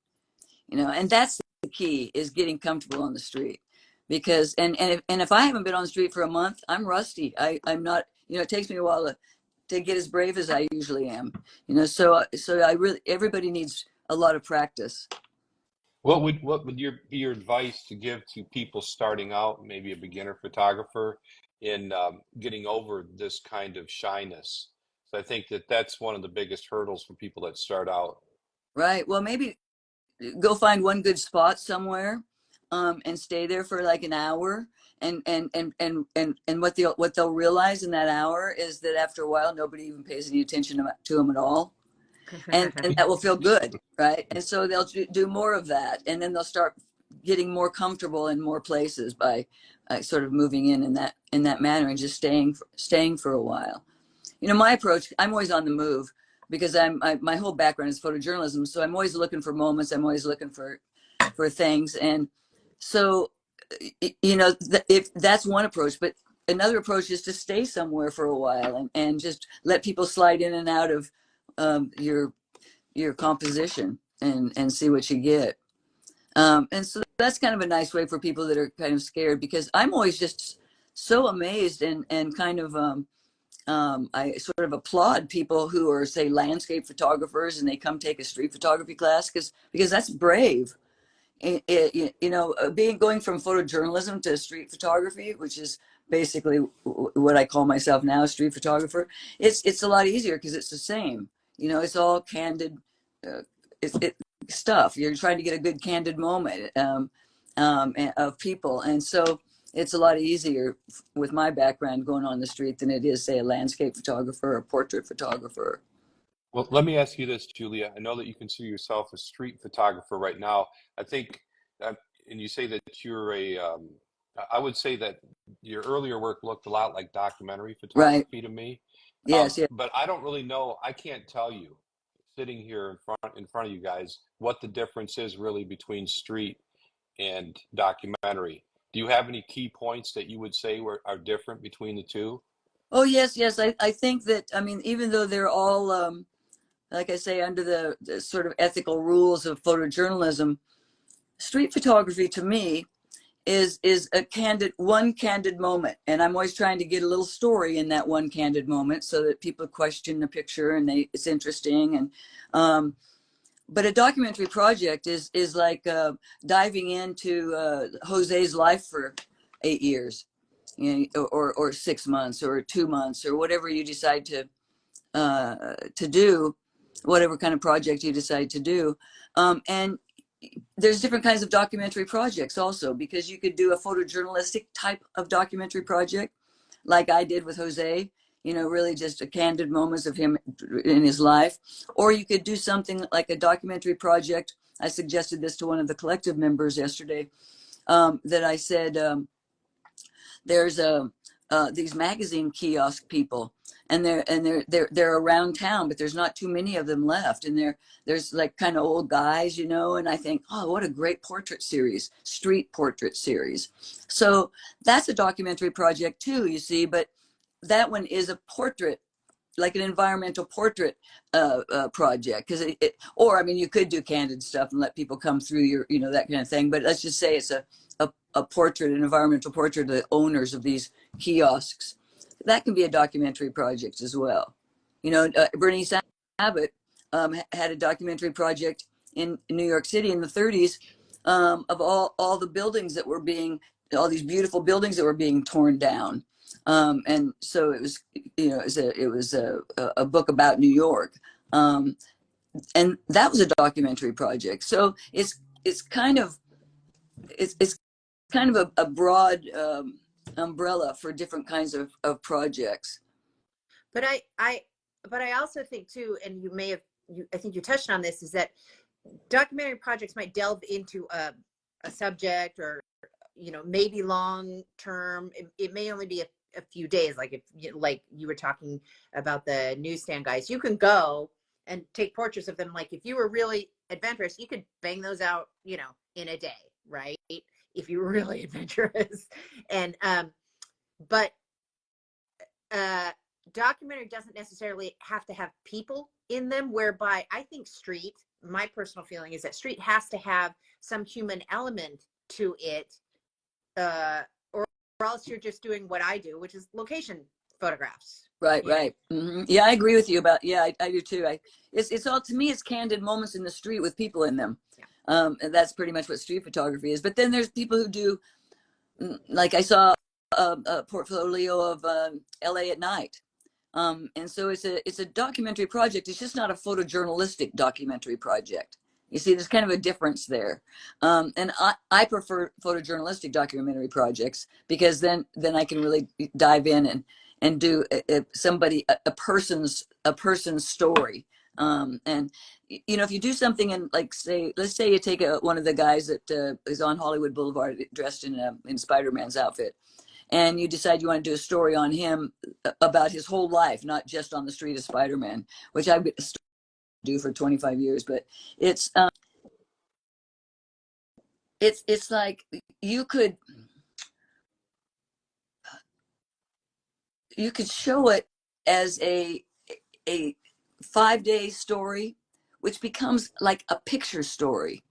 [SPEAKER 3] and that's the key, is getting comfortable on the street, because and if I haven't been on the street for a month, I'm rusty. I'm not, you know, it takes me a while to get as brave as I usually am, you know. So I really, everybody needs a lot of practice.
[SPEAKER 1] What would your advice to give to people starting out, maybe a beginner photographer, in getting over this kind of shyness? So I think that that's one of the biggest hurdles for people that start out.
[SPEAKER 3] Right. Well, maybe go find one good spot somewhere, and stay there for like an hour. And what they'll realize in that hour is that after a while, nobody even pays any attention to them at all. And that will feel good, right? And so they'll do more of that, and then they'll start getting more comfortable in more places by sort of moving in that manner and just staying for a while. You know, my approach, I'm always on the move because my whole background is photojournalism, so I'm always looking for moments. I'm always looking for things, and so you know, if that's one approach, but another approach is to stay somewhere for a while and just let people slide in and out of your composition and see what you get. And so that's kind of a nice way for people that are kind of scared, because I'm always just so amazed and kind of I sort of applaud people who are, say, landscape photographers and they come take a street photography class, because that's brave. You know, being going from photojournalism to street photography, which is basically what I call myself now, a street photographer. It's a lot easier because it's the same. You know, it's all candid uh, stuff. You're trying to get a good candid moment of people, and so it's a lot easier with my background going on the street than it is, say, a landscape photographer or a portrait photographer.
[SPEAKER 1] Well, let me ask you this, Julia. I know that you consider yourself a street photographer right now. I think, uh, and you say that you're I would say that your earlier work looked a lot like documentary
[SPEAKER 3] Right.
[SPEAKER 1] photography to me.
[SPEAKER 3] Yes. Yeah.
[SPEAKER 1] But I don't really know, I can't tell you, sitting here in front of you guys, what the difference is really between street and documentary. Do you have any key points that you would say are different between the two?
[SPEAKER 3] Oh, yes, yes. I think that, I mean, even though they're all like I say, under the sort of ethical rules of photojournalism, street photography to me is a candid moment, and I'm always trying to get a little story in that one candid moment so that people question the picture and it's interesting. And but a documentary project is like diving into Jose's life for 8 years, you know, or 6 months or 2 months or whatever you decide to do, whatever kind of project you decide to do. And there's different kinds of documentary projects also, because you could do a photojournalistic type of documentary project like I did with Jose, you know, really just a candid moments of him in his life. Or you could do something like a documentary project. I suggested this to one of the collective members yesterday, that I said, there's these magazine kiosk people, and they're around town, but there's not too many of them left, and there's like kind of old guys, you know. And I think, oh, what a great portrait series, street portrait series. So that's a documentary project too, you see. But that one is a portrait, like an environmental portrait project, because or I mean, you could do candid stuff and let people come through your, you know, that kind of thing. But let's just say it's a portrait, an environmental portrait of the owners of these kiosks. That can be a documentary project as well. You know, Bernice Abbott had a documentary project in New York City in the 30s, of all the buildings that were being, all these beautiful buildings that were being torn down. And so it was, you know, it was a book about New York, and that was a documentary project. So it's kind of it's kind of a broad umbrella for different kinds of projects.
[SPEAKER 2] But I also think too, and you may have, I think you touched on this, is that documentary projects might delve into a subject, or you know, maybe long term. It may only be a few days. Like if like you were talking about the newsstand guys, you can go and take portraits of them. Like if you were really adventurous, you could bang those out, you know, in a day, right? If you were really adventurous. And but documentary doesn't necessarily have to have people in them, whereby I think street, my personal feeling is that street has to have some human element to it, or else you're just doing what I do, which is location photographs.
[SPEAKER 3] Right, right. Yeah, I agree with you about, yeah, I do too. It's all, to me, it's candid moments in the street with people in them.
[SPEAKER 2] Yeah.
[SPEAKER 3] And that's pretty much what street photography is. But then there's people who do, like I saw a portfolio of LA at night. And so it's a documentary project. It's just not a photojournalistic documentary project. You see, there's kind of a difference there. And I prefer photojournalistic documentary projects because then I can really dive in and do a person's story. And you know, if you do something and like let's say you take one of the guys that is on Hollywood Boulevard dressed in Spider-Man's outfit, and you decide you want to do a story on him about his whole life, not just on the street of Spider-Man, which I would do for 25 years. But it's like you could show it as a 5-day story, which becomes like a picture story.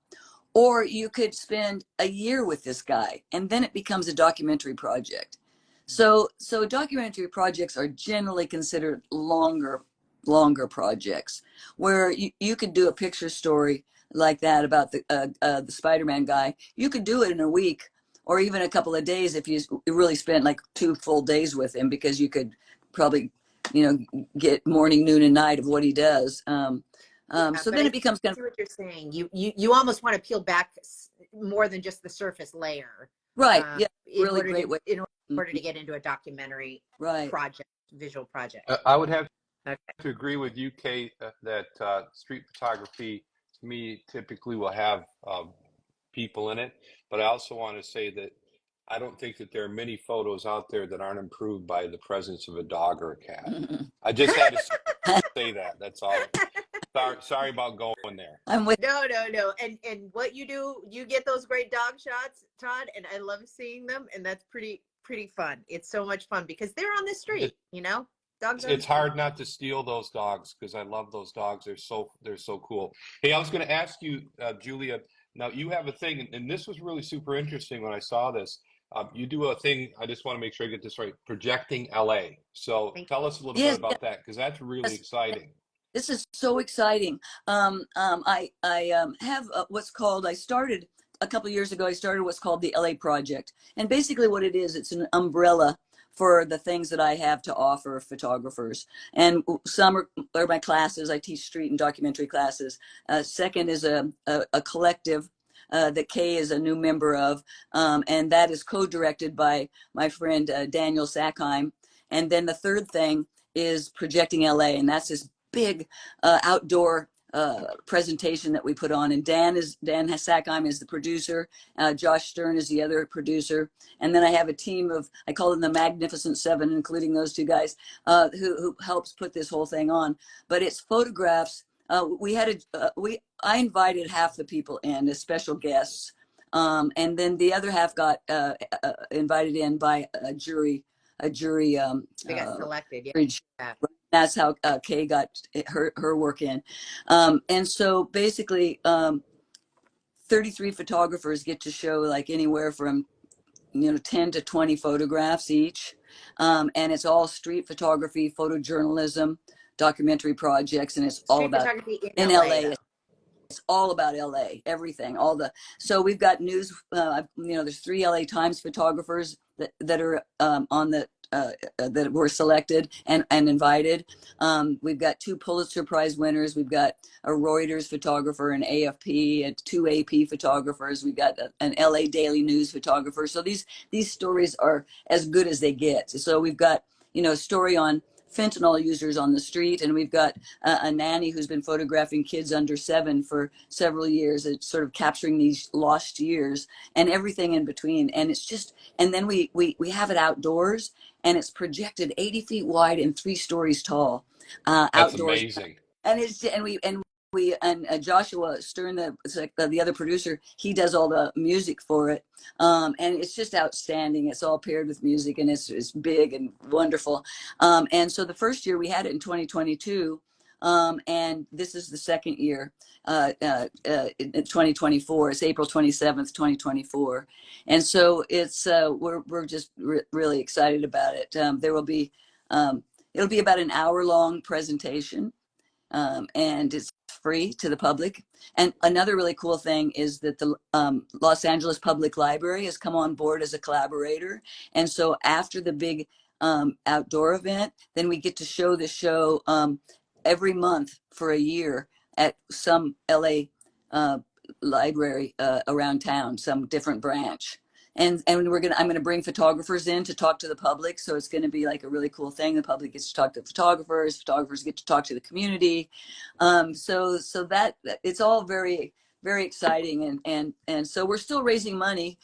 [SPEAKER 3] Or you could spend a year with this guy and then it becomes a documentary project. So documentary projects are generally considered longer projects, where you could do a picture story like that about the Spider-Man guy. You could do it in a week or even a couple of days if you really spent like 2 full days with him, because you could probably, you know, get morning, noon, and night of what he does. So then it becomes kind of,
[SPEAKER 2] see what you're saying. You almost want to peel back more than just the surface layer.
[SPEAKER 3] right. Yeah. Really great way.
[SPEAKER 2] In order to get into a documentary project, visual project.
[SPEAKER 1] I would have to agree with you, Kate, that street photography, to me, typically will have people in it. But I also want to say that I don't think that there are many photos out there that aren't improved by the presence of a dog or a cat. I just had to say that. That's all. Sorry about going there.
[SPEAKER 3] I'm with.
[SPEAKER 2] No. And what you do, you get those great dog shots, Todd, and I love seeing them. And that's pretty fun. It's so much fun because they're on the street, you know? Dogs.
[SPEAKER 1] It's hard not to steal those dogs because I love those dogs. They're so cool. Hey, I was going to ask you, Julia. Now you have a thing, and this was really super interesting when I saw this. You do a thing. I just want to make sure I get this right. Projecting LA. So tell us a little bit about that, because that's really exciting.
[SPEAKER 3] This is so exciting. I have what's called. I started a couple of years ago. I started what's called the LA Project, and basically what it is, it's an umbrella for the things that I have to offer photographers. And some are my classes. I teach street and documentary classes. Second is a collective that Kei is a new member of, and that is co-directed by my friend Daniel Sackheim. And then the third thing is Projecting LA, and that's this big outdoor presentation that we put on. And Dan Sackheim is the producer. Josh Stern is the other producer. And then I have a team of, I call them the Magnificent Seven, including those two guys, who helps put this whole thing on. But it's photographs. I invited half the people in as special guests. And then the other half got invited in by a jury. They got
[SPEAKER 2] selected. Yeah.
[SPEAKER 3] That's how Kei got her work in. And so basically 33 photographers get to show like anywhere from 10 to 20 photographs each. And it's all street photography, photojournalism, documentary projects, and it's all about in LA. It's all about LA, everything, so we've got news, there's 3 LA Times photographers that are on the that were selected and invited. We've got 2 Pulitzer Prize winners. We've got a Reuters photographer, an AFP, and 2 AP photographers. We've got an LA Daily News photographer. So these stories are as good as they get. So we've got, a story on fentanyl users on the street, and we've got a nanny who's been photographing kids under 7 for several years. It's sort of capturing these lost years and everything in between. And it's just, and then we have it outdoors, and it's projected 80 feet wide and 3 stories tall.
[SPEAKER 1] That's
[SPEAKER 3] outdoors.
[SPEAKER 1] Amazing.
[SPEAKER 3] And Joshua Stern, the other producer, he does all the music for it, and it's just outstanding. It's all paired with music, and it's big and wonderful. And so the first year we had it in 2022, And this is the second year, in 2024. It's April 27th, 2024. And so it's, we're just really excited about it. There will be, it'll be about an hour long presentation, and it's free to the public. And another really cool thing is that the Los Angeles Public Library has come on board as a collaborator. And so after the big outdoor event, then we get to show the show every month for a year at some LA library around town, some different branch. And I'm gonna bring photographers in to talk to the public. So it's gonna be like a really cool thing. The public gets to talk to photographers get to talk to the community. So that it's all very, very exciting. And so we're still raising money.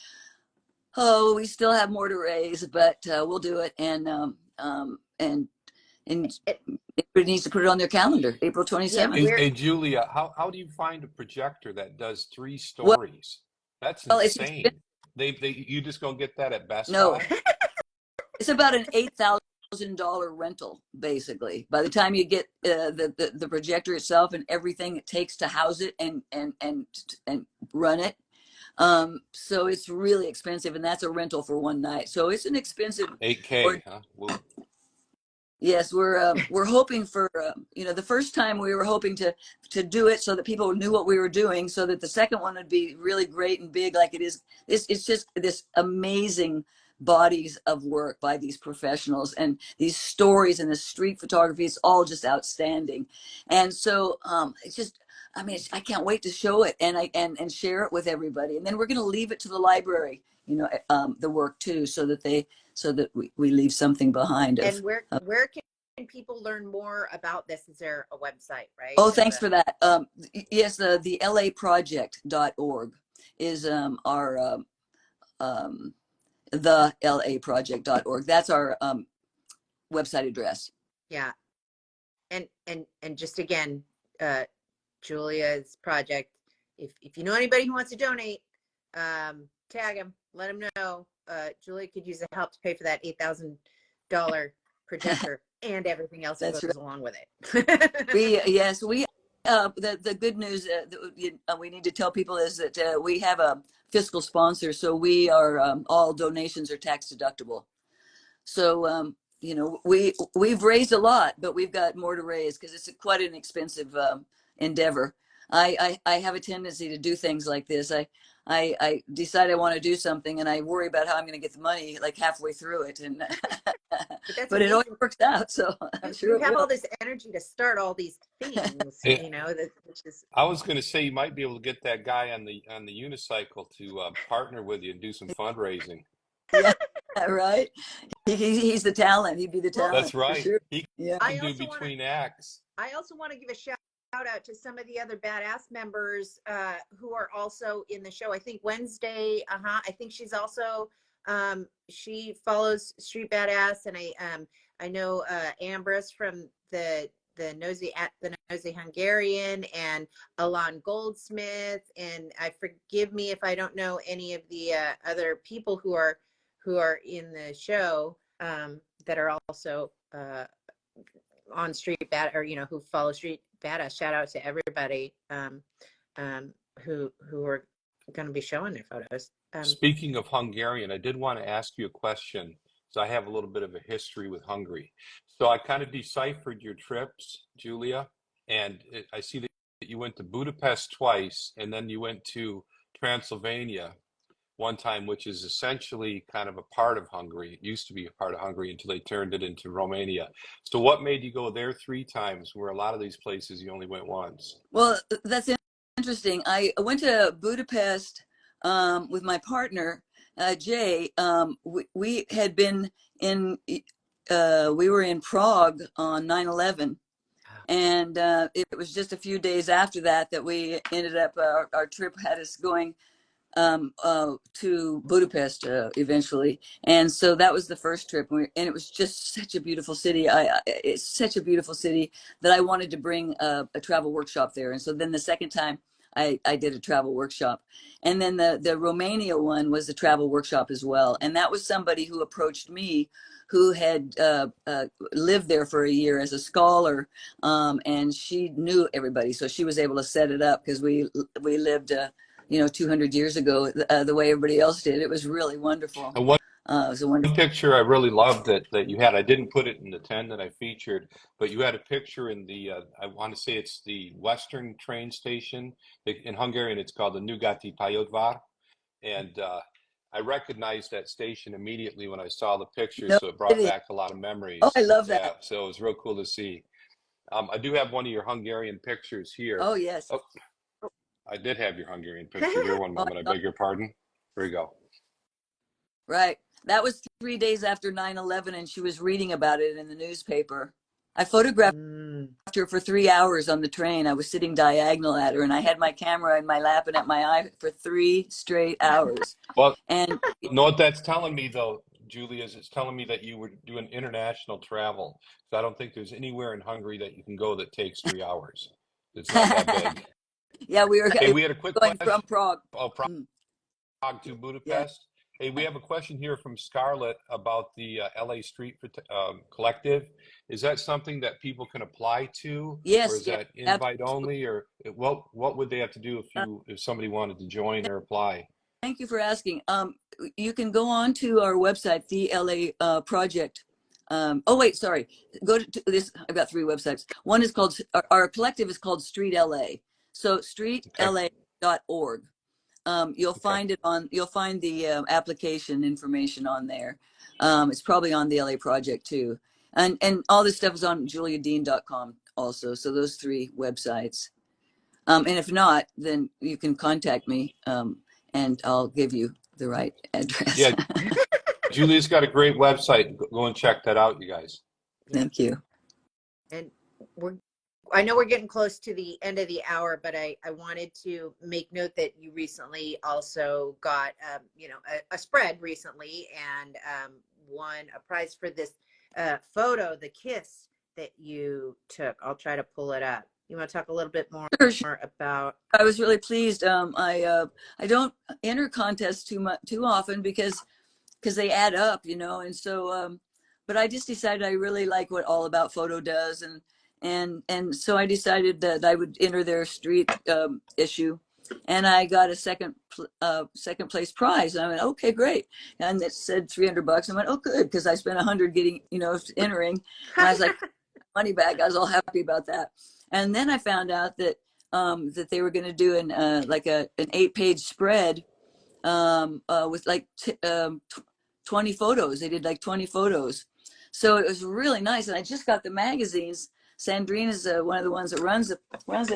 [SPEAKER 3] Oh, we still have more to raise, but we'll do it. And everybody needs to put it on their calendar, April 27th.
[SPEAKER 1] Hey, Julia, how do you find a projector that does 3 stories? That's insane. You just gonna get that at Best Buy?
[SPEAKER 3] It's about an $8,000 rental, basically. By the time you get the projector itself and everything it takes to house it and run it. So it's really expensive, and that's a rental for one night. So it's an expensive.
[SPEAKER 1] $8K, huh? Well,
[SPEAKER 3] yes, we're hoping for the first time we were hoping to do it so that people knew what we were doing, so that the second one would be really great and big like it is. It's just this amazing bodies of work by these professionals, and these stories and the street photography. It's all just outstanding. And so it's just, I mean, I can't wait to show it and share it with everybody. And then we're going to leave it to the library, the work too, so that we leave something behind.
[SPEAKER 2] And where can people learn more about this? Is there a website, right?
[SPEAKER 3] Oh, thanks for that. Yes, the laproject.org is our the laproject.org. That's our website address.
[SPEAKER 2] Yeah. And just again, Julia's project, if you know anybody who wants to donate, tag them, let them know. Julia could use the help to pay for that $8,000 projector and everything else that goes along with it. The good news that we need to tell people is that we have a fiscal sponsor, so we are all donations are tax deductible. So we've raised a lot, but we've got more to raise because it's quite an expensive endeavor. I have a tendency to do things like this. I decide I want to do something, and I worry about how I'm going to get the money like halfway through it, and but it always works out. So I'm sure you have all this energy to start all these things. Which is.
[SPEAKER 1] I was going to say you might be able to get that guy on the unicycle to partner with you and do some fundraising.
[SPEAKER 3] Yeah, right. He's the talent. He'd be the talent.
[SPEAKER 1] That's right.
[SPEAKER 3] Sure.
[SPEAKER 1] He can do between acts.
[SPEAKER 2] I also want to give a shout out to some of the other badass members who are also in the show. I think Wednesday, I think she's also she follows Street Badass, and I know Ambrose from the Nosy Hungarian, and Alon Goldsmith, and forgive me if I don't know any of the other people who are in the show that are also on Street Bad, or who follow Street Badass. Shout out to everybody who are going to be showing their photos.
[SPEAKER 1] Speaking of Hungarian, I did want to ask you a question. So I have a little bit of a history with Hungary. So I kind of deciphered your trips, Julia, and I see that you went to Budapest twice, and then you went to Transylvania one time, which is essentially kind of a part of Hungary. It used to be a part of Hungary until they turned it into Romania. So what made you go there 3 times, where a lot of these places you only went once?
[SPEAKER 3] Well, that's interesting. I went to Budapest with my partner, Jay. We had been in, we were in Prague on 9/11. And it was just a few days after that we ended up, our trip had us going to Budapest eventually. And so that was the first trip. And it was just such a beautiful city. It's such a beautiful city that I wanted to bring a travel workshop there. And so then the second time I did a travel workshop. And then the Romania one was the travel workshop as well. And that was somebody who approached me who had lived there for a year as a scholar, and she knew everybody, so she was able to set it up because we lived, 200 years ago the way everybody else did. It was really wonderful.
[SPEAKER 1] And one
[SPEAKER 3] It was a wonderful.
[SPEAKER 1] picture I really loved that you had. I didn't put it in the 10 that I featured, but you had a picture in the I want to say it's the Western train station in Hungarian. It's called the Nyugati Pályaudvar, and I recognized that station immediately when I saw the picture,
[SPEAKER 3] No
[SPEAKER 1] so it brought
[SPEAKER 3] kidding.
[SPEAKER 1] back a lot of
[SPEAKER 3] Oh, I
[SPEAKER 1] memories.
[SPEAKER 3] love
[SPEAKER 1] Yeah,
[SPEAKER 3] that.
[SPEAKER 1] so it was real cool to see. I do have one of your Hungarian pictures here.
[SPEAKER 3] Oh, yes.
[SPEAKER 1] Oh, I did have your Hungarian picture here. One
[SPEAKER 3] Oh,
[SPEAKER 1] moment, I beg your pardon. Here we go.
[SPEAKER 3] right. That was 3 days after 9/11, and she was reading about it in the newspaper. I photographed
[SPEAKER 2] Mm.
[SPEAKER 3] her for 3 hours on the train. I was sitting diagonal at her, and I had my camera in my lap and at my eye for 3 straight hours.
[SPEAKER 1] Well,
[SPEAKER 3] And
[SPEAKER 1] know what that's telling me, though, Julie, is it's telling me that you were doing international travel. So I don't think there's anywhere in Hungary that you can go that takes 3 hours. It's not that big.
[SPEAKER 3] yeah, we were
[SPEAKER 1] Hey, we had a quick
[SPEAKER 3] going
[SPEAKER 1] question.
[SPEAKER 3] from Prague.
[SPEAKER 1] Oh,
[SPEAKER 3] Mm,
[SPEAKER 1] Prague to
[SPEAKER 3] yeah.
[SPEAKER 1] Budapest. Hey, we have a question here from Scarlett about the LA Street Collective. Is that something that people can apply to, or
[SPEAKER 3] Yes,
[SPEAKER 1] is
[SPEAKER 3] yes,
[SPEAKER 1] that invite
[SPEAKER 3] absolutely.
[SPEAKER 1] only, or what would they have to do if somebody wanted to join or apply?
[SPEAKER 3] Thank you for asking. You can go on to our website, the LA Project. Oh wait, sorry. Go to this. I've got 3 websites. One is called our collective is called Street LA. So
[SPEAKER 1] Okay,
[SPEAKER 3] streetla.org. You'll
[SPEAKER 1] okay.
[SPEAKER 3] find you'll find the application information on there. It's probably on the LA Project too. And all this stuff is on juliadean.com also. So those 3 websites. And if not, then you can contact me, and I'll give you the right address.
[SPEAKER 1] Yeah, Julie's got a great website. Go and check that out, you guys.
[SPEAKER 2] Yeah.
[SPEAKER 3] Thank you.
[SPEAKER 2] And I know we're getting close to the end of the hour, but I wanted to make note that you recently also got, a spread recently and won a prize for this photo, the kiss that you took. I'll try to pull it up. You want to talk a little bit more
[SPEAKER 3] Sure.
[SPEAKER 2] about?
[SPEAKER 3] I was really pleased. I don't enter contests too often because they add up, and so but I just decided I really like what All About Photo does, and so I decided that I would enter their street issue, and I got a second place prize, and I went, okay, great. And it said $300. I went, oh good, because I spent 100 getting, entering, and I was like, money back. I was all happy about that. And then I found out that that they were going to do like an 8-page spread with like 20 photos. They did like 20 photos. So it was really nice. And I just got the magazines. Sandrine is one of the ones that runs it.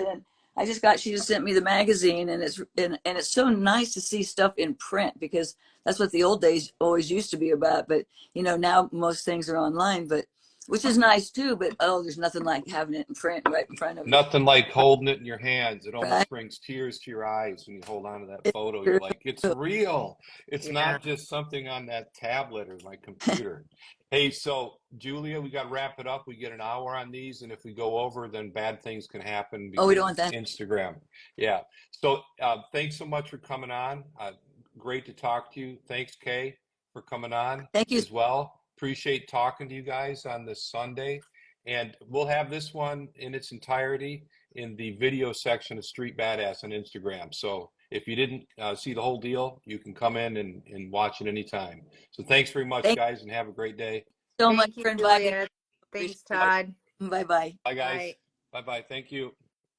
[SPEAKER 3] And she just sent me the magazine, and it's so nice to see stuff in print, because that's what the old days always used to be about. But, now most things are online, but which is nice too. But, oh, there's nothing like having it in print right in front of you.
[SPEAKER 1] Nothing like holding it in your hands. It
[SPEAKER 3] Right?
[SPEAKER 1] almost brings tears to your eyes when you hold on to that
[SPEAKER 3] It's
[SPEAKER 1] photo. You're
[SPEAKER 3] true.
[SPEAKER 1] like, it's real. It's
[SPEAKER 2] Yeah.
[SPEAKER 1] not just something on that tablet or my computer. Hey, so Julia, we got to wrap it up. We get an hour on these, and if we go over, then bad things can happen
[SPEAKER 3] Oh, we
[SPEAKER 1] because
[SPEAKER 3] don't
[SPEAKER 1] of
[SPEAKER 3] want that.
[SPEAKER 1] Instagram. Yeah. So thanks so much for coming on. Great to talk to you. Thanks, Kay, for coming on
[SPEAKER 3] Thank you.
[SPEAKER 1] as well. Appreciate talking to you guys on this Sunday. And we'll have this one in its entirety in the video section of Street Badass on Instagram. So if you didn't see the whole deal, you can come in and watch it anytime. So thanks very much,
[SPEAKER 3] Thank
[SPEAKER 1] guys, and have a great day.
[SPEAKER 3] you so much
[SPEAKER 2] Thank you,
[SPEAKER 3] for inviting me.
[SPEAKER 2] Julia. Thanks,
[SPEAKER 3] Appreciate it.
[SPEAKER 2] Todd.
[SPEAKER 3] Bye bye.
[SPEAKER 1] Bye, guys.
[SPEAKER 2] Bye.
[SPEAKER 1] Bye-bye. Thank you.